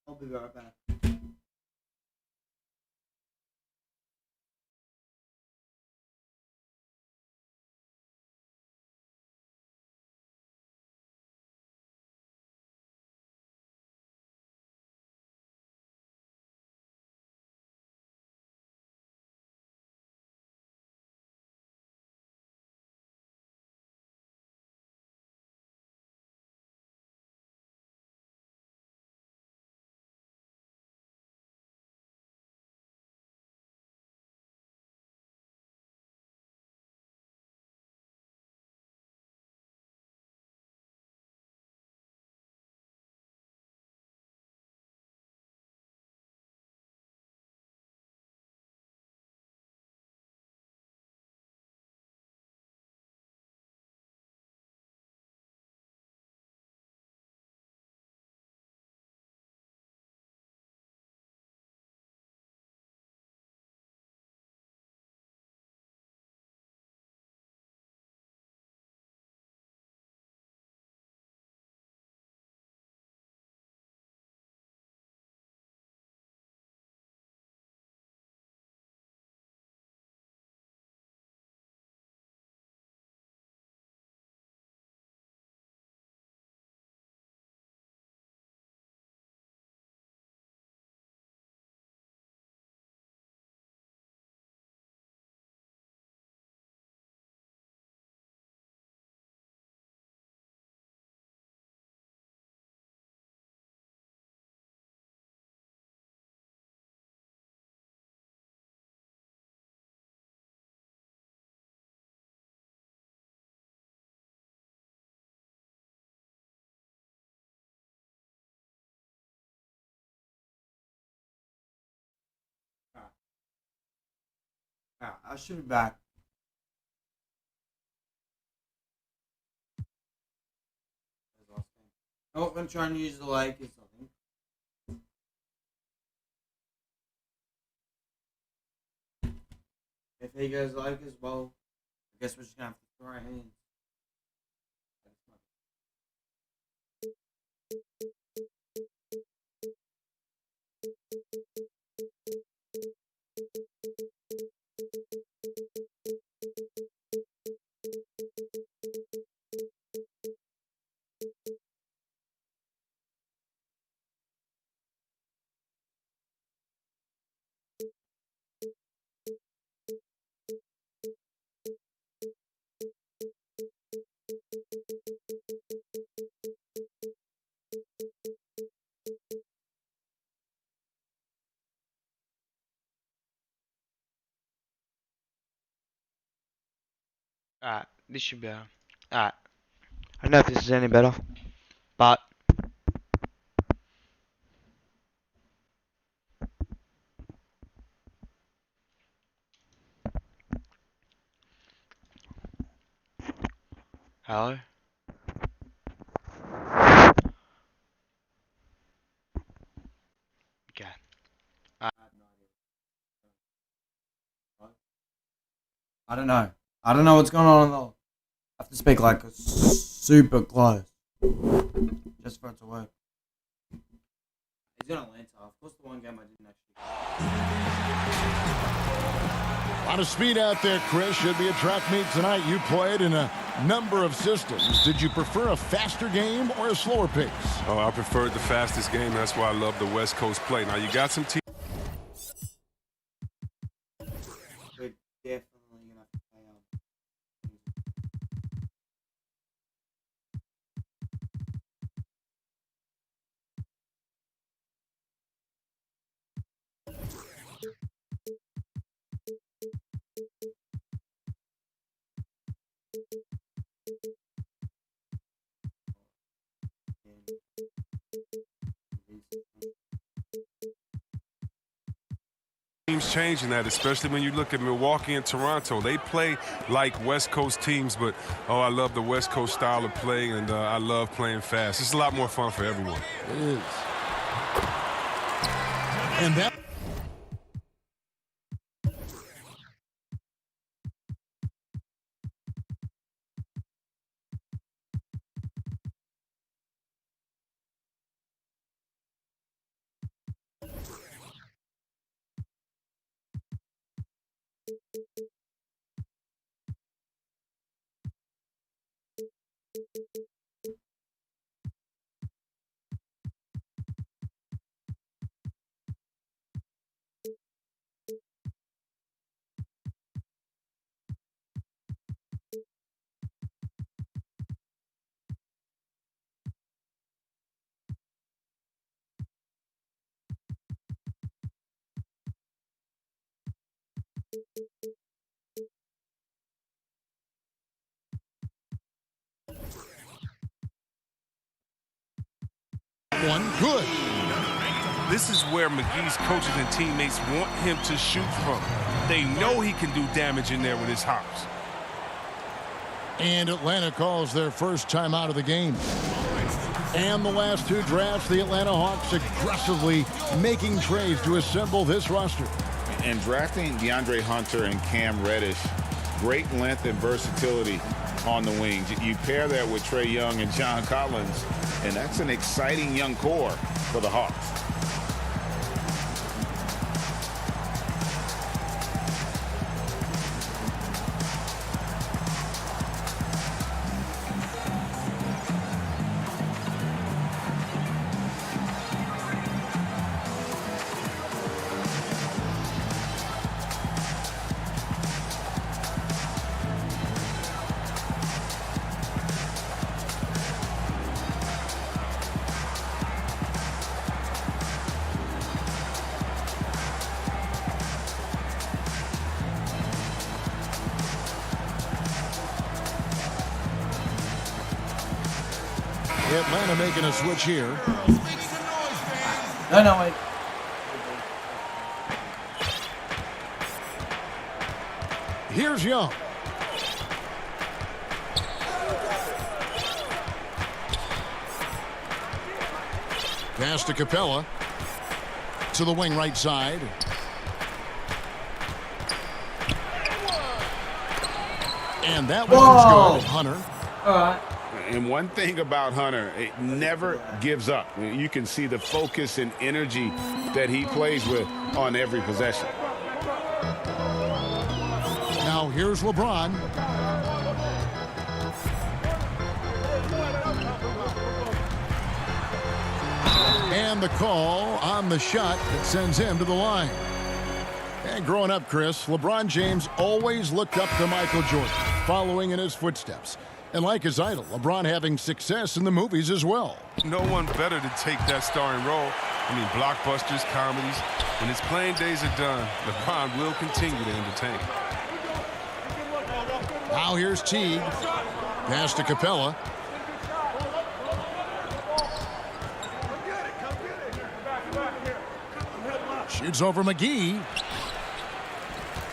[SPEAKER 14] I'll be right back. I should be back. Oh, I'm trying to use the like or something. If he goes like as well, I guess we're just gonna have to throw our hands.
[SPEAKER 1] Alright, this should be better. Alright, I don't know if this is any better, but Hello? Okay.
[SPEAKER 14] I don't know. I don't know what's going on though. I have to speak like super close. Just for it to work. He's in Atlanta. Of course, the one game I didn't actually.
[SPEAKER 2] A lot of speed out there, Chris. Should be a track meet tonight. You played in a number of systems. Did you prefer a faster game or a slower pace?
[SPEAKER 3] Oh, I preferred the fastest game. That's why I love the West Coast play. Now, you got some teams.
[SPEAKER 14] We're definitely going to have to play
[SPEAKER 3] Teams changing that, especially when you look at Milwaukee and Toronto. They play like West Coast teams, but, oh, I love the West Coast style of play, and I love playing fast. It's a lot more fun for everyone.
[SPEAKER 2] It is. And that... One good.
[SPEAKER 3] This is where McGee's coaches and teammates want him to shoot from. They know he can do damage in there with his hops.
[SPEAKER 2] And Atlanta calls their first time out of the game. And the last two drafts, the Atlanta Hawks aggressively making trades to assemble this roster.
[SPEAKER 4] And drafting DeAndre Hunter and Cam Reddish, great length and versatility on the wings. You pair that with Trae Young and John Collins, and that's an exciting young core for the Hawks.
[SPEAKER 2] Atlanta making a switch here.
[SPEAKER 14] No, wait.
[SPEAKER 2] Here's Young. Pass to Capella. To the wing right side. And that one's good. Hunter.
[SPEAKER 14] All right.
[SPEAKER 4] And one thing about Hunter, it never gives up. You can see the focus and energy that he plays with on every possession.
[SPEAKER 2] Now here's LeBron. And the call on the shot that sends him to the line. And growing up, Chris, LeBron James always looked up to Michael Jordan, following in his footsteps. And like his idol, LeBron having success in the movies as well.
[SPEAKER 3] No one better to take that starring role. I mean, blockbusters, comedies. When his playing days are done, LeBron will continue to entertain.
[SPEAKER 2] Now here's Teague. Pass to Capella. Shoots over McGee.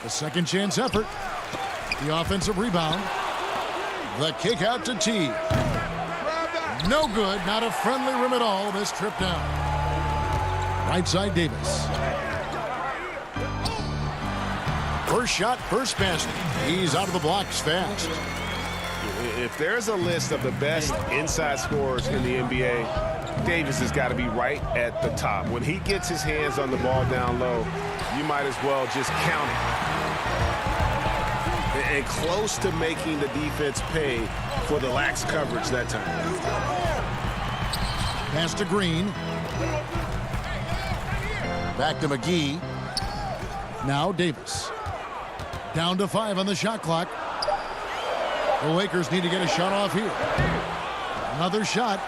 [SPEAKER 2] The second chance effort. The offensive rebound. The kick out to T. No good. Not a friendly rim at all. This trip down. Right side Davis. First shot, first basket. He's out of the blocks fast.
[SPEAKER 5] If there's a list of the best inside scorers in the NBA, Davis has got to be right at the top. When he gets his hands on the ball down low, you might as well just count it. And close to making the defense pay for the lax coverage that time.
[SPEAKER 2] Pass to Green. Back to McGee. Now Davis. Down to 5 on the shot clock. The Lakers need to get a shot off here. Another shot.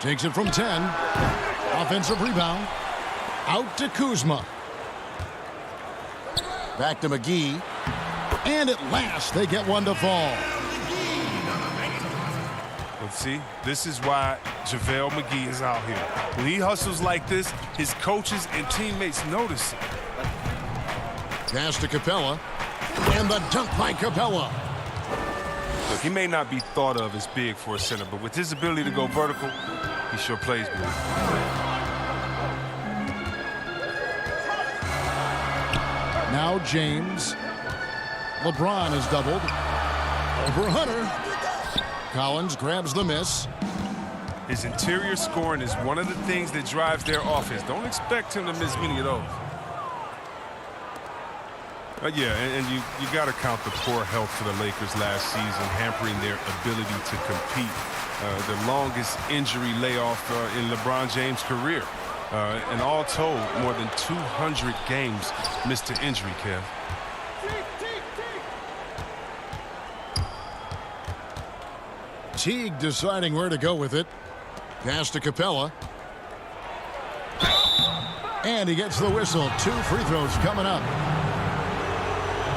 [SPEAKER 2] Takes it from 10. Offensive rebound. Out to Kuzma. Back to McGee. And at last, they get one to fall.
[SPEAKER 3] But see, this is why JaVale McGee is out here. When he hustles like this, his coaches and teammates notice it.
[SPEAKER 2] Pass to Capella. And the dunk by Capella.
[SPEAKER 3] Look, he may not be thought of as big for a center, but with his ability to go vertical, he sure plays good.
[SPEAKER 2] Now James. LeBron is doubled. Over Hunter. Collins grabs the miss.
[SPEAKER 3] His interior scoring is one of the things that drives their offense. Don't expect him to miss many of those. Yeah, and you got to count the poor health for the Lakers last season, hampering their ability to compete. The longest injury layoff in LeBron James' career. And all told, more than 200 games missed to injury, Kev.
[SPEAKER 2] Teague deciding where to go with it. Pass to Capella. And he gets the whistle. 2 free throws coming up.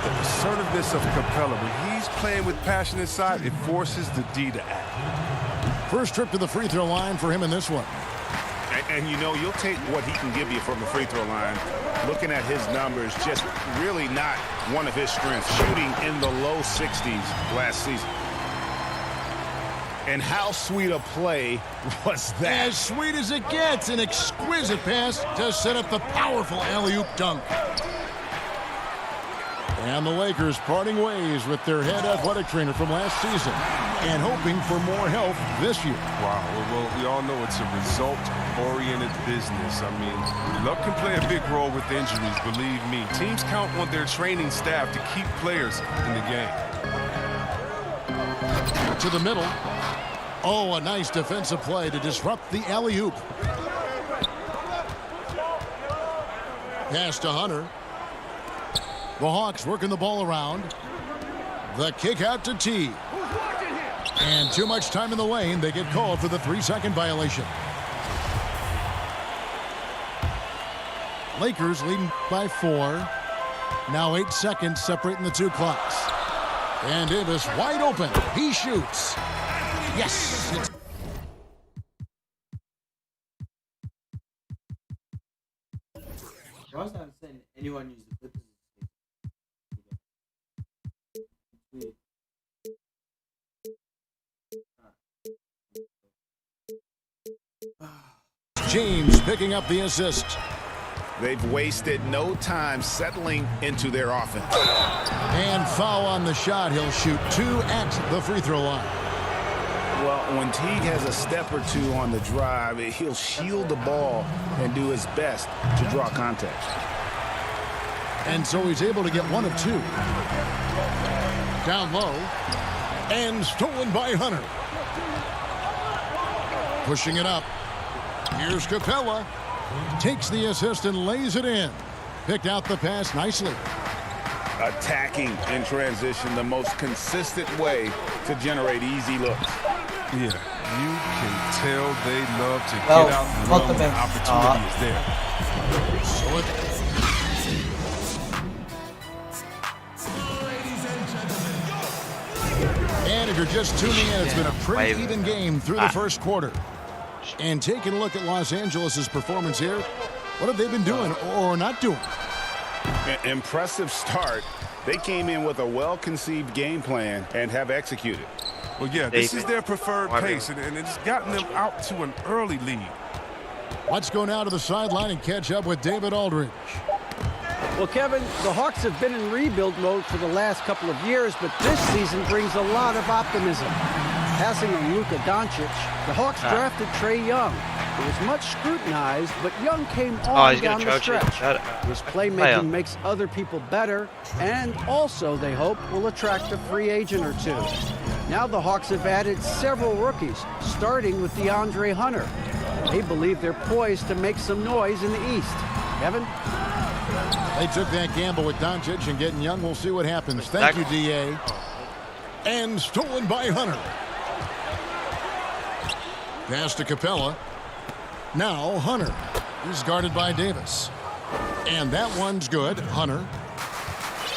[SPEAKER 3] The assertiveness of Capella, when he's playing with passion inside, it forces the D to act.
[SPEAKER 2] First trip to the free throw line for him in this one.
[SPEAKER 5] And you know, you'll take what he can give you from the free throw line. Looking at his numbers, just really not one of his strengths. Shooting in the low 60s last season. And how sweet a play was that?
[SPEAKER 2] As sweet as it gets. An exquisite pass to set up the powerful alley-oop dunk. And the Lakers parting ways with their head athletic trainer from last season and hoping for more help this year.
[SPEAKER 3] Wow, well, we all know it's a result-oriented business. I mean, luck can play a big role with injuries, believe me. Teams count on their training staff to keep players in the game.
[SPEAKER 2] To the middle. Oh, a nice defensive play to disrupt the alley-oop. Pass to Hunter. The Hawks working the ball around. The kick out to T. And too much time in the lane. They get called for the 3-second violation. Lakers leading by 4. Now 8 seconds separating the 2 clocks. And Davis wide open. He shoots. Yes.
[SPEAKER 14] I haven't seen anyone use the Clippers.
[SPEAKER 2] James picking up the assist.
[SPEAKER 5] They've wasted no time settling into their offense.
[SPEAKER 2] And foul on the shot. He'll shoot 2 at the free throw line.
[SPEAKER 5] Well, when Teague has a step or 2 on the drive, he'll shield the ball and do his best to draw contact.
[SPEAKER 2] And so he's able to get 1 of 2. Down low. And stolen by Hunter. Pushing it up. Here's Capella. Takes the assist and lays it in. Picked out the pass nicely.
[SPEAKER 5] Attacking in transition, the most consistent way to generate easy looks.
[SPEAKER 3] Yeah, you can tell they love to get out and run when the opportunity is there.
[SPEAKER 2] So and if you're just tuning in, it's been a pretty even game through the first quarter. And taking a look at Los Angeles' performance here, what have they been doing or not doing?
[SPEAKER 4] Impressive start. They came in with a well-conceived game plan and have executed.
[SPEAKER 3] Well, yeah, this is their preferred pace, and it's gotten them out to an early lead.
[SPEAKER 2] Let's go now to the sideline and catch up with David Aldridge.
[SPEAKER 7] Well, Kevin, the Hawks have been in rebuild mode for the last couple of years, but this season brings a lot of optimism. Passing on Luka Doncic, the Hawks drafted Trae Young. It was much scrutinized, but Young came on down the stretch. His playmaking makes other people better, and also, they hope, will attract a free agent or two. Now the Hawks have added several rookies, starting with DeAndre Hunter. They believe they're poised to make some noise in the East. Kevin?
[SPEAKER 2] They took that gamble with Doncic and getting Young. We'll see what happens. Thank you, D.A. And stolen by Hunter. Pass to Capella. Now Hunter. He's guarded by Davis. And that one's good. Hunter.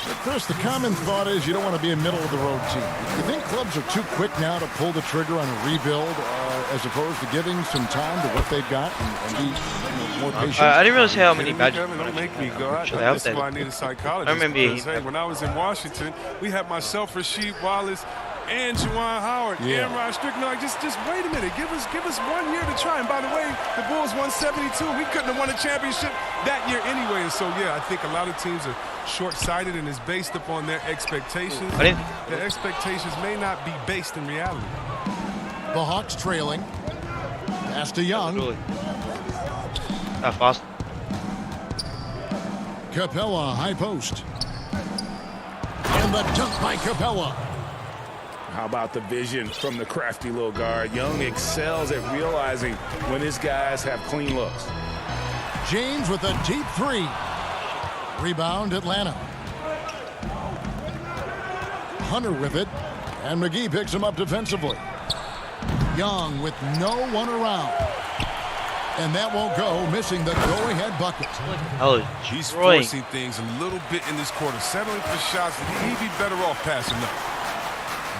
[SPEAKER 2] But Chris, the common thought is you don't want to be a middle-of-the-road team. You think clubs are too quick now to pull the trigger on a rebuild as opposed to giving some time to what they've got and be more patient?
[SPEAKER 1] I didn't realize how many badges.
[SPEAKER 3] Don't make me go.
[SPEAKER 1] That's
[SPEAKER 3] why I need a psychologist. Hey, when I was in Washington, we had myself, Rasheed Wallace, and Juwan Howard, and Rod Strickland. Like, just wait a minute. Give us 1 year to try. And by the way, the Bulls won 72. We couldn't have won a championship that year anyway. And so, yeah, I think a lot of teams are short-sighted and is based upon their expectations. Their expectations may not be based in reality.
[SPEAKER 2] The Hawks trailing. Pass to Young.
[SPEAKER 1] Not fast.
[SPEAKER 2] Capella, high post. And the dunk by Capella.
[SPEAKER 4] How about the vision from the crafty little guard? Young excels at realizing when his guys have clean looks.
[SPEAKER 2] James with a deep three. Rebound, Atlanta. Hunter with it. And McGee picks him up defensively. Young with no one around. And that won't go, missing the go-ahead bucket.
[SPEAKER 3] He's forcing things a little bit in this quarter, settling for shots that he'd be better off passing up.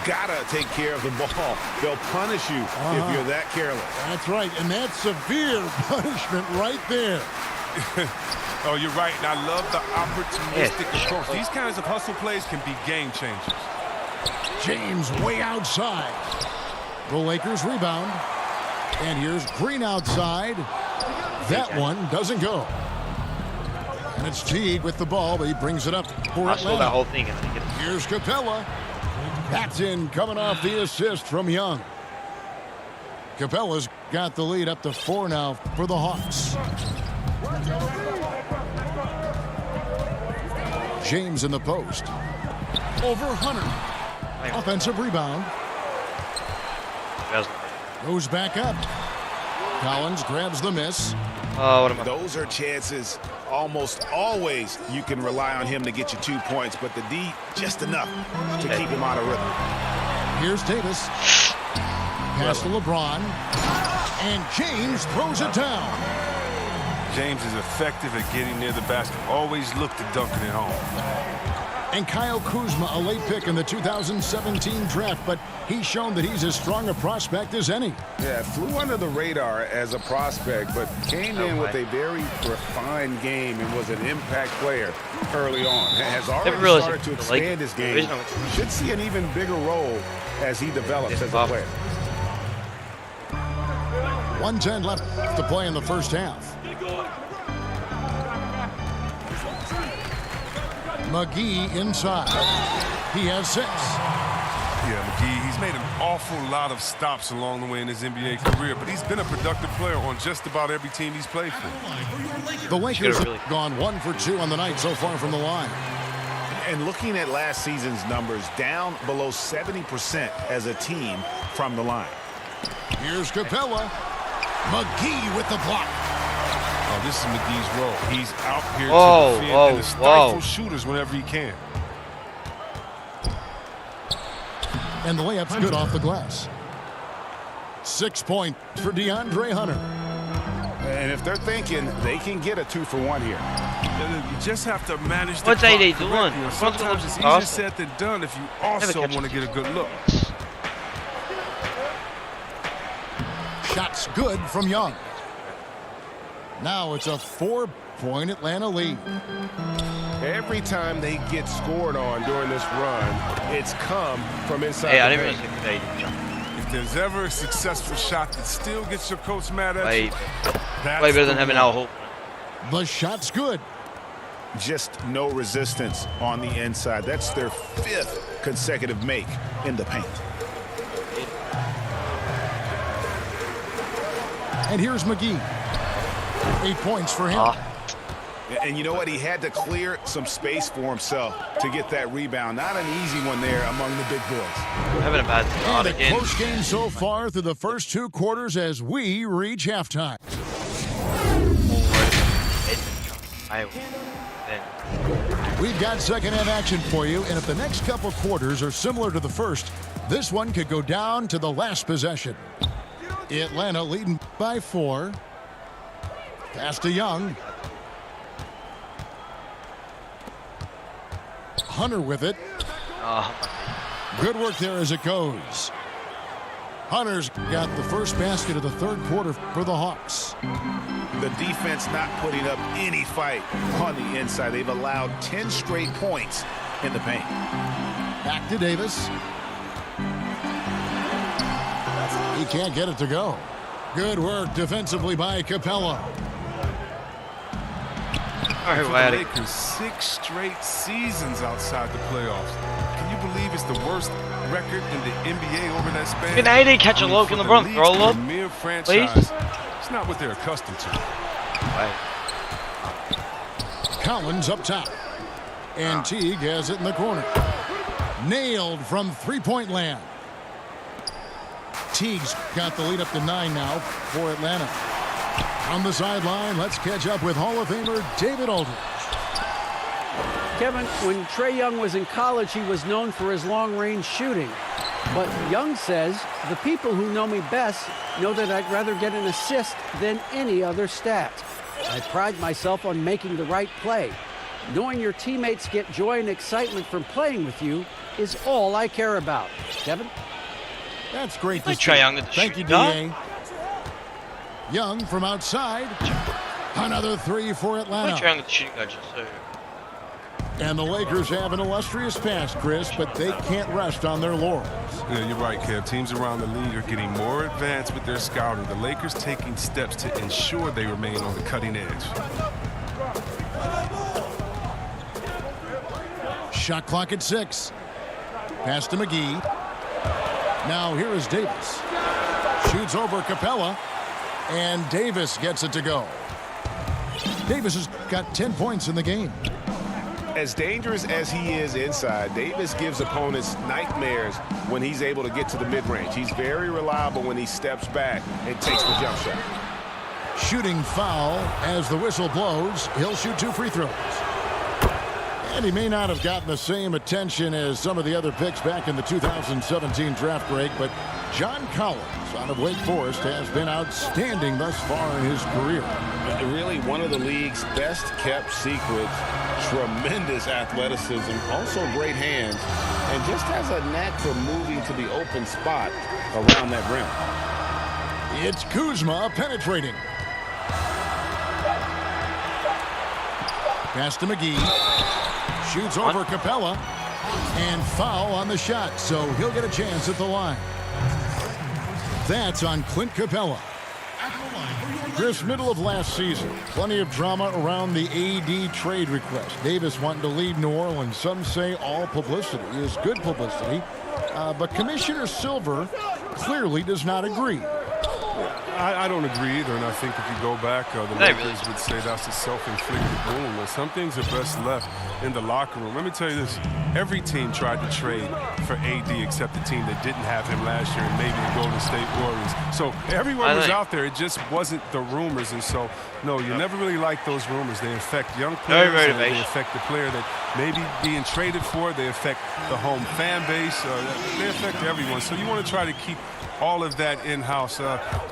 [SPEAKER 4] Gotta take care of the ball. They'll punish you if you're that careless.
[SPEAKER 2] That's right, and that's severe punishment right there.
[SPEAKER 3] Oh, you're right, and I love the opportunistic approach. These kinds of hustle plays can be game changers.
[SPEAKER 2] James way outside. The Lakers rebound. And here's Green outside. That one doesn't go. And it's Teague with the ball, but he brings it up for Atlanta.
[SPEAKER 1] I saw that whole thing.
[SPEAKER 2] Here's Capella. That's in, coming off the assist from Young. Capella's got the lead up to 4 now for the Hawks. James in the post. Over Hunter. Offensive rebound. Goes back up. Collins grabs the miss.
[SPEAKER 4] Those are chances. Almost always you can rely on him to get you 2 points, but the D just enough to keep him out of rhythm.
[SPEAKER 2] Here's Davis. Pass to LeBron. And James throws it down.
[SPEAKER 3] James is effective at getting near the basket. Always look to dunking it home.
[SPEAKER 2] And Kyle Kuzma, a late pick in the 2017 draft, but he's shown that he's as strong a prospect as any.
[SPEAKER 4] Yeah, flew under the radar as a prospect, but came in with a very refined game and was an impact player early on. Has already started to expand his game. Should see an even bigger role as he develops as a player.
[SPEAKER 2] 1:10 left to play in the first half. McGee inside. He has 6.
[SPEAKER 3] Yeah, McGee, he's made an awful lot of stops along the way in his NBA career, but he's been a productive player on just about every team he's played for.
[SPEAKER 2] The Lakers have gone 1 for 2 on the night so far from the line.
[SPEAKER 4] And looking at last season's numbers, down below 70% as a team from the line.
[SPEAKER 2] Here's Capella. McGee with the block.
[SPEAKER 3] Oh, this is McGee's role. He's out here to defend and to stifle shooters whenever he can.
[SPEAKER 2] And the layup's good off the glass. 6 points for DeAndre Hunter.
[SPEAKER 4] And if they're thinking they can get a 2-for-1 here.
[SPEAKER 3] You just have to manage the
[SPEAKER 1] What's
[SPEAKER 3] clock
[SPEAKER 1] AD
[SPEAKER 3] correctly.
[SPEAKER 1] doing?
[SPEAKER 3] Sometimes it's easier said than done if you also want to get a good look.
[SPEAKER 2] Shots good from Young. Now it's a 4-point Atlanta lead.
[SPEAKER 5] Every time they get scored on during this run, it's come from inside
[SPEAKER 1] Hey, I
[SPEAKER 5] the
[SPEAKER 1] didn't
[SPEAKER 5] paint.
[SPEAKER 1] realize they could jump.
[SPEAKER 3] If there's ever a successful shot that still gets your coach mad at you,
[SPEAKER 1] Way
[SPEAKER 3] that's
[SPEAKER 1] better than
[SPEAKER 3] the
[SPEAKER 1] having
[SPEAKER 3] one.
[SPEAKER 1] Al Hope.
[SPEAKER 2] The shot's good.
[SPEAKER 4] Just no resistance on the inside. That's their 5th consecutive make in the paint.
[SPEAKER 2] And here's McGee. 8 points for him.
[SPEAKER 4] And you know what? He had to clear some space for himself to get that rebound. Not an easy one there among the big boys.
[SPEAKER 1] We're having a bad start
[SPEAKER 2] And a
[SPEAKER 1] again.
[SPEAKER 2] close game so far through the first 2 quarters as we reach halftime. We've got second half action for you, and if the next couple quarters are similar to the first, this one could go down to the last possession. Atlanta leading by 4. Pass to Young. Hunter with it. Good work there as it goes. Hunter's got the first basket of the third quarter for the Hawks.
[SPEAKER 4] The defense not putting up any fight on the inside. They've allowed 10 straight points in the paint.
[SPEAKER 2] Back to Davis. He can't get it to go. Good work defensively by Capella.
[SPEAKER 3] For the Lakers, 6 straight seasons outside the playoffs. Can you believe it's the worst record in the NBA over that span?
[SPEAKER 1] Can AD catch a look in LeBron? Throw a look,
[SPEAKER 3] premier
[SPEAKER 1] please.
[SPEAKER 3] franchise, it's not what they're accustomed to.
[SPEAKER 2] Collins up top. And Teague has it in the corner. Nailed from three-point land. Teague's got the lead up to 9 now for Atlanta. On the sideline, let's catch up with Hall of Famer David Aldridge.
[SPEAKER 7] Kevin, when Trae Young was in college, he was known for his long-range shooting. But Young says, the people who know me best know that I'd rather get an assist than any other stat. I pride myself on making the right play. Knowing your teammates get joy and excitement from playing with you is all I care about. Kevin?
[SPEAKER 2] That's great to see.
[SPEAKER 1] Trae Young at the
[SPEAKER 2] Thank you,
[SPEAKER 1] shoot
[SPEAKER 2] D.A.
[SPEAKER 1] guard.
[SPEAKER 2] Young from outside. Another 3 for Atlanta.
[SPEAKER 1] Trae Young at the shooting guard just so.
[SPEAKER 2] And the Lakers have an illustrious past, Chris, but they can't rest on their laurels.
[SPEAKER 3] Yeah, you're right, Kev. Teams around the league are getting more advanced with their scouting. The Lakers taking steps to ensure they remain on the cutting edge.
[SPEAKER 2] Shot clock at 6. Pass to McGee. Now here is Davis. Shoots over Capella. And Davis gets it to go. Davis has got 10 points in the game.
[SPEAKER 5] As dangerous as he is inside, Davis gives opponents nightmares when he's able to get to the mid-range. He's very reliable when he steps back and takes the jump shot.
[SPEAKER 2] Shooting foul as the whistle blows. He'll shoot 2 free throws. And he may not have gotten the same attention as some of the other picks back in the 2017 draft break, but John Collins out of Wake Forest has been outstanding thus far in his career.
[SPEAKER 4] Really one of the league's best kept secrets. Tremendous athleticism, also great hands, and just has a knack for moving to the open spot around that rim.
[SPEAKER 2] It's Kuzma penetrating. Pass to McGee. Shoots over Capella. And foul on the shot, so he'll get a chance at the line. That's on Clint Capella. Chris, middle of last season, plenty of drama around the AD trade request. Davis wanting to leave New Orleans. Some say all publicity is good publicity, but Commissioner Silver clearly does not agree.
[SPEAKER 3] I don't agree either, and I think if you go back, the Lakers would say that's a self-inflicted wound. Some things are best left in the locker room. Let me tell you this. Every team tried to trade for AD except the team that didn't have him last year and maybe the Golden State Warriors. So everyone was out there. It just wasn't the rumors. And so, no, you never really like those rumors. They affect young players. And they affect the player that may be being traded for. They affect the home fan base. They affect everyone. So you want to try to keep all of that in-house.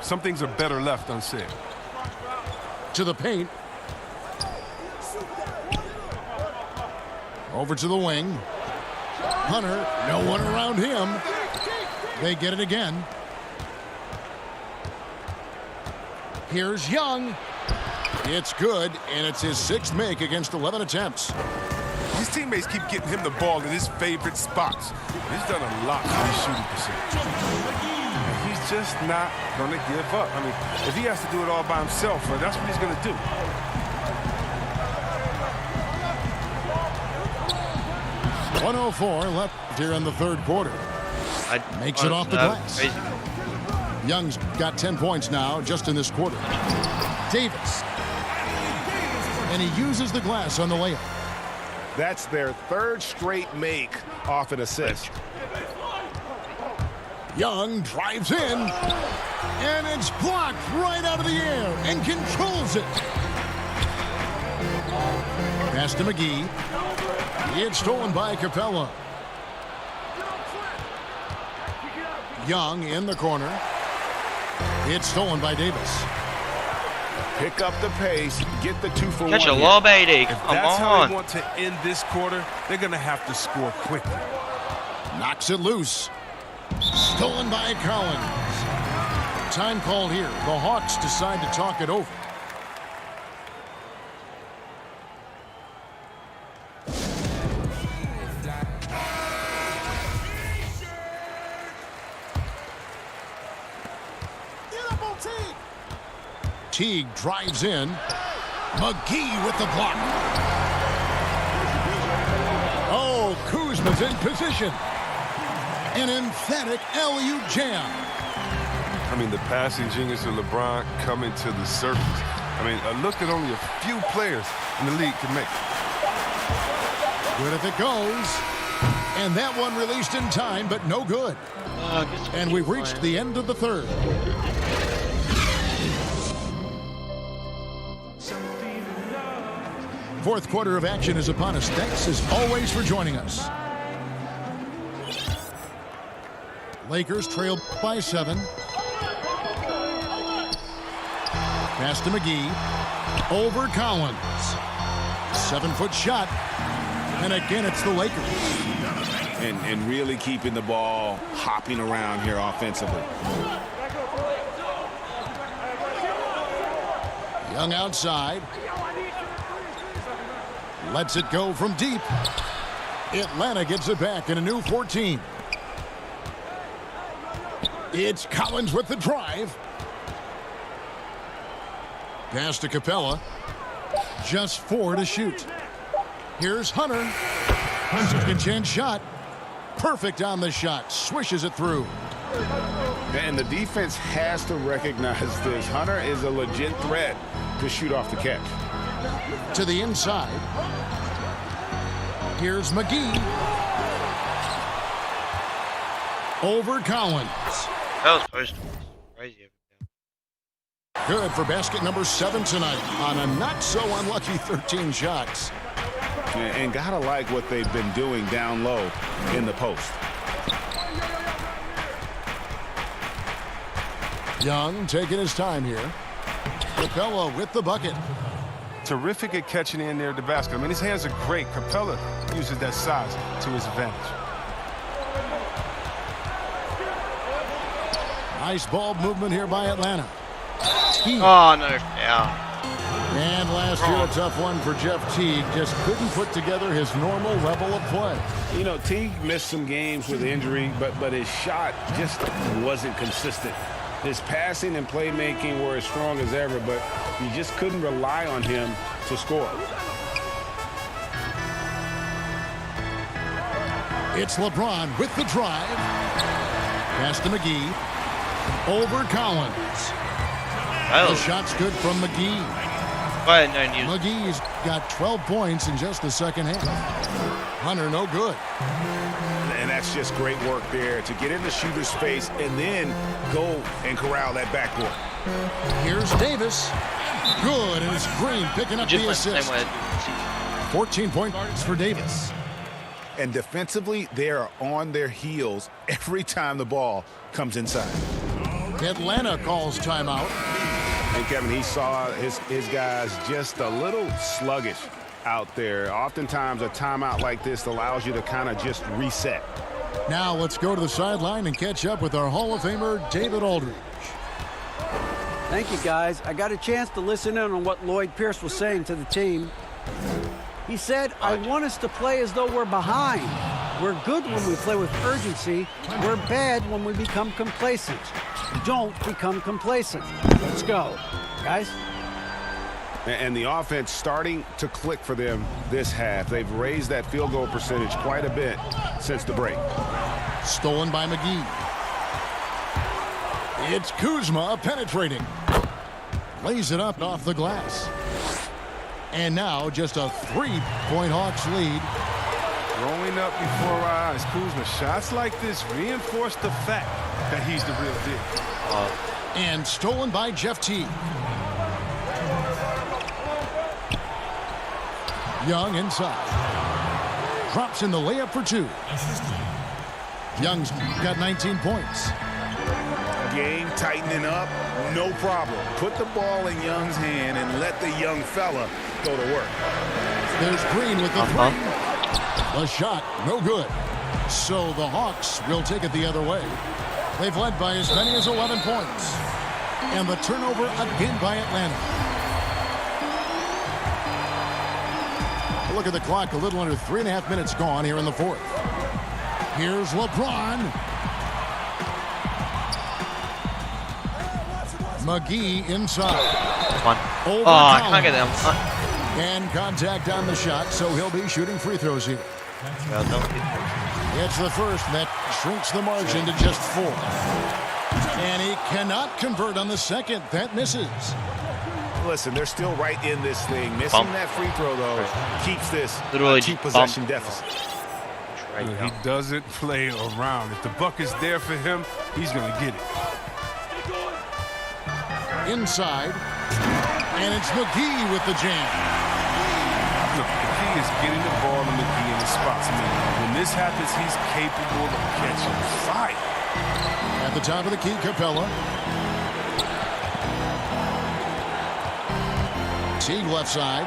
[SPEAKER 3] Some things are better left unsaid.
[SPEAKER 2] To the paint. Over to the wing. Hunter, no one around him. They get it again. Here's Young. It's good, and it's his 6th make against 11 attempts.
[SPEAKER 3] His teammates keep getting him the ball in his favorite spots. He's done a lot for his shooting percentage. And he's just not going to give up. I mean, if he has to do it all by himself, that's what he's going to do.
[SPEAKER 2] .104 left here in the 3rd quarter. Makes it off the glass. Young's got 10 points now just in this quarter. Davis. And he uses the glass on the layup.
[SPEAKER 5] That's their 3rd straight make off an assist.
[SPEAKER 2] Young drives in, and it's blocked right out of the air and controls it. Pass to McGee. It's stolen by Capella. Young in the corner. It's stolen by Davis.
[SPEAKER 5] Pick up the pace, get the 2-for-1.
[SPEAKER 1] Catch a lob, AD.
[SPEAKER 3] If
[SPEAKER 1] Come
[SPEAKER 3] that's how
[SPEAKER 1] on.
[SPEAKER 3] they want to end this quarter, they're going to have to score quickly.
[SPEAKER 2] Knocks it loose. Stolen by Collins. Time called here. The Hawks decide to talk it over. Teague drives in. McGee with the block. Oh, Kuzma's in position. An emphatic LU jam.
[SPEAKER 3] I mean, the passing genius of LeBron coming to the surface. I mean, a look that only a few players in the league can make.
[SPEAKER 2] Good if it goes. And that one released in time, but no good. And we've reached the end of the 3rd. Fourth quarter of action is upon us. Thanks as always for joining us. Lakers trail by 7. Pass to McGee. Over Collins. 7-foot shot. And again, it's the Lakers.
[SPEAKER 4] And really keeping the ball hopping around here offensively.
[SPEAKER 2] Young outside. Lets it go from deep. Atlanta gets it back in a new 14. It's Collins with the drive. Pass to Capella. Just 4 to shoot. Here's Hunter. Second chance shot. Perfect on the shot. Swishes it through.
[SPEAKER 4] And the defense has to recognize this. Hunter is a legit threat to shoot off the catch.
[SPEAKER 2] To the inside. Here's McGee. Over Collins.
[SPEAKER 1] That was post. Crazy.
[SPEAKER 2] Good for basket number 7 tonight on a not-so-unlucky 13 shots.
[SPEAKER 4] And gotta like what they've been doing down low in the post.
[SPEAKER 2] Young taking his time here. Capella with the bucket.
[SPEAKER 3] Terrific at catching in there at the basket. I mean, his hands are great. Capella uses that size to his advantage.
[SPEAKER 2] Nice ball movement here by Atlanta.
[SPEAKER 1] Teague. Oh, no. Yeah.
[SPEAKER 2] And last year, a tough one for Jeff Teague. Just couldn't put together his normal level of play.
[SPEAKER 4] You know, Teague missed some games with injury, but his shot just wasn't consistent. His passing and playmaking were as strong as ever, but you just couldn't rely on him to score.
[SPEAKER 2] It's LeBron with the drive. Pass to McGee. Over Collins. The shot's good from McGee. McGee's got 12 points in just the second half. Hunter, no good.
[SPEAKER 4] And that's just great work there to get in the shooter's face and then go and corral that backcourt.
[SPEAKER 2] Here's Davis. Good, and it's Green picking up the assist. 14 points for Davis.
[SPEAKER 4] And defensively, they are on their heels every time the ball comes inside.
[SPEAKER 2] Atlanta calls timeout.
[SPEAKER 5] And Kevin, he saw his guys just a little sluggish out there. Oftentimes a timeout like this allows you to kind of just reset.
[SPEAKER 2] Now let's go to the sideline and catch up with our Hall of Famer, David Aldridge.
[SPEAKER 7] Thank you, guys. I got a chance to listen in on what Lloyd Pierce was saying to the team. He said, I want us to play as though we're behind. We're good when we play with urgency. We're bad when we become complacent. Don't become complacent. Let's go. Guys?
[SPEAKER 5] And the offense starting to click for them this half. They've raised that field goal percentage quite a bit since the break.
[SPEAKER 2] Stolen by McGee. It's Kuzma penetrating. Lays it up off the glass. And now just a 3-point Hawks lead.
[SPEAKER 3] Growing up before our eyes, Kuzma, shots like this reinforce the fact that he's the real deal.
[SPEAKER 2] And stolen by Jeff Teague. Young inside. Drops in the layup for 2. Young's got 19 points.
[SPEAKER 4] Game tightening up, no problem. Put the ball in Young's hand and let the young fella go to work.
[SPEAKER 2] There's Green with the 3. The shot, no good. So the Hawks will take it the other way. They've led by as many as 11 points. And the turnover again by Atlanta. Look at the clock, a little under 3.5 minutes gone here in the 4th. Here's LeBron. McGee inside. Over
[SPEAKER 1] I can't get them.
[SPEAKER 2] And contact on the shot, so he'll be shooting free throws here. It's the first that shrinks the margin to just 4. And he cannot convert on the second. That misses.
[SPEAKER 5] Listen, they're still right in this thing. Missing that free throw, though, keeps this
[SPEAKER 1] literally
[SPEAKER 5] a 2-possession deficit.
[SPEAKER 3] He doesn't play around. If the buck is there for him, he's going to get it.
[SPEAKER 2] Inside. And it's McGee with the jam.
[SPEAKER 3] Look, the key is getting the ball to McGee in the spots. I mean, when this happens, he's capable of catching fire.
[SPEAKER 2] At the top of the key, Capella. Teague left side.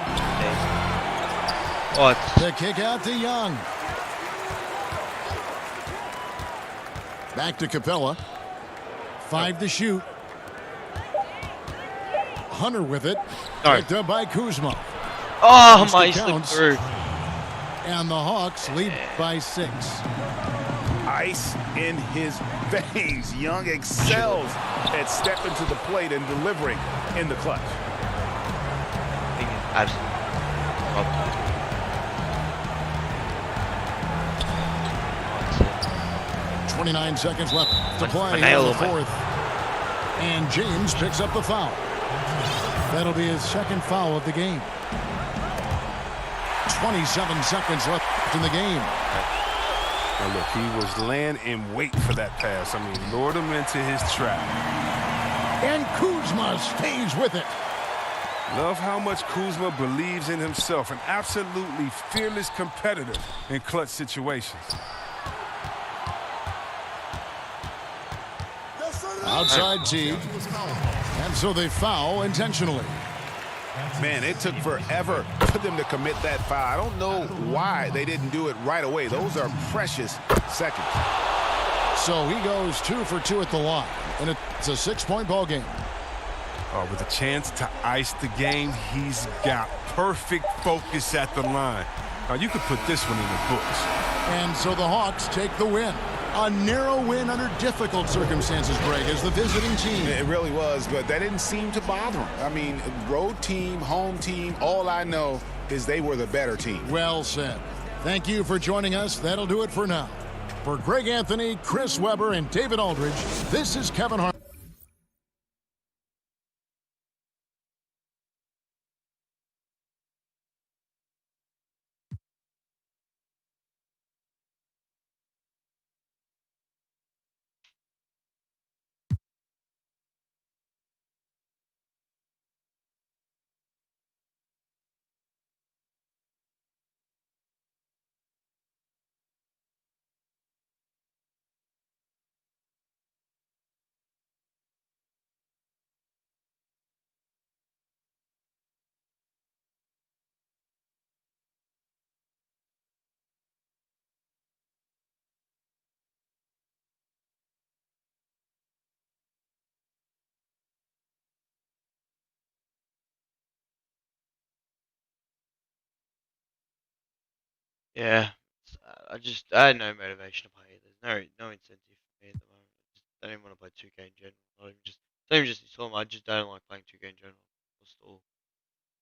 [SPEAKER 2] The kick out to Young. Back to Capella. 5 to shoot. Hunter with it. Picked up by Kuzma.
[SPEAKER 1] Oh, my slipped through.
[SPEAKER 2] And the Hawks lead by 6.
[SPEAKER 5] Ice in his veins. Young excels at stepping to the plate and delivering in the clutch.
[SPEAKER 1] Absolutely.
[SPEAKER 2] 29 seconds left to play in the 4th. And James picks up the foul. That'll be his second foul of the game. 27 seconds left in the game.
[SPEAKER 3] Now look, he was laying in wait for that pass. I mean, lured him into his trap.
[SPEAKER 2] And Kuzma stays with it.
[SPEAKER 3] Love how much Kuzma believes in himself. An absolutely fearless competitor in clutch situations.
[SPEAKER 2] Outside Teague. And so they foul intentionally.
[SPEAKER 5] Man, it took forever for them to commit that foul. I don't know why they didn't do it right away. Those are precious seconds.
[SPEAKER 2] So he goes 2 for 2 at the line. And it's a 6-point ball game.
[SPEAKER 3] Oh, with a chance to ice the game, he's got perfect focus at the line. Now, you could put this one in the books.
[SPEAKER 2] And so the Hawks take the win. A narrow win under difficult circumstances, Greg, as the visiting team.
[SPEAKER 5] It really was, but that didn't seem to bother them. I mean, road team, home team, all I know is they were the better team.
[SPEAKER 2] Well said. Thank you for joining us. That'll do it for now. For Greg Anthony, Chris Webber, and David Aldridge, this is Kevin Hart.
[SPEAKER 1] Yeah, I had no motivation to play. There's no incentive for me at the moment. I don't even want to play 2K in general. Not even just this tournament. I just don't like playing 2K in general. I'm still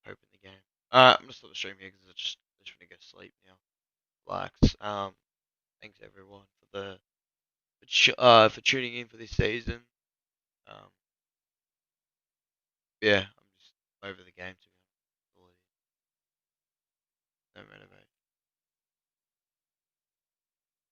[SPEAKER 1] hoping the game. I'm gonna stop the stream here because I just want to go to sleep now. Relax. Thanks everyone for tuning in for this season. Um, yeah, I'm just over the game to be honest. No motivation.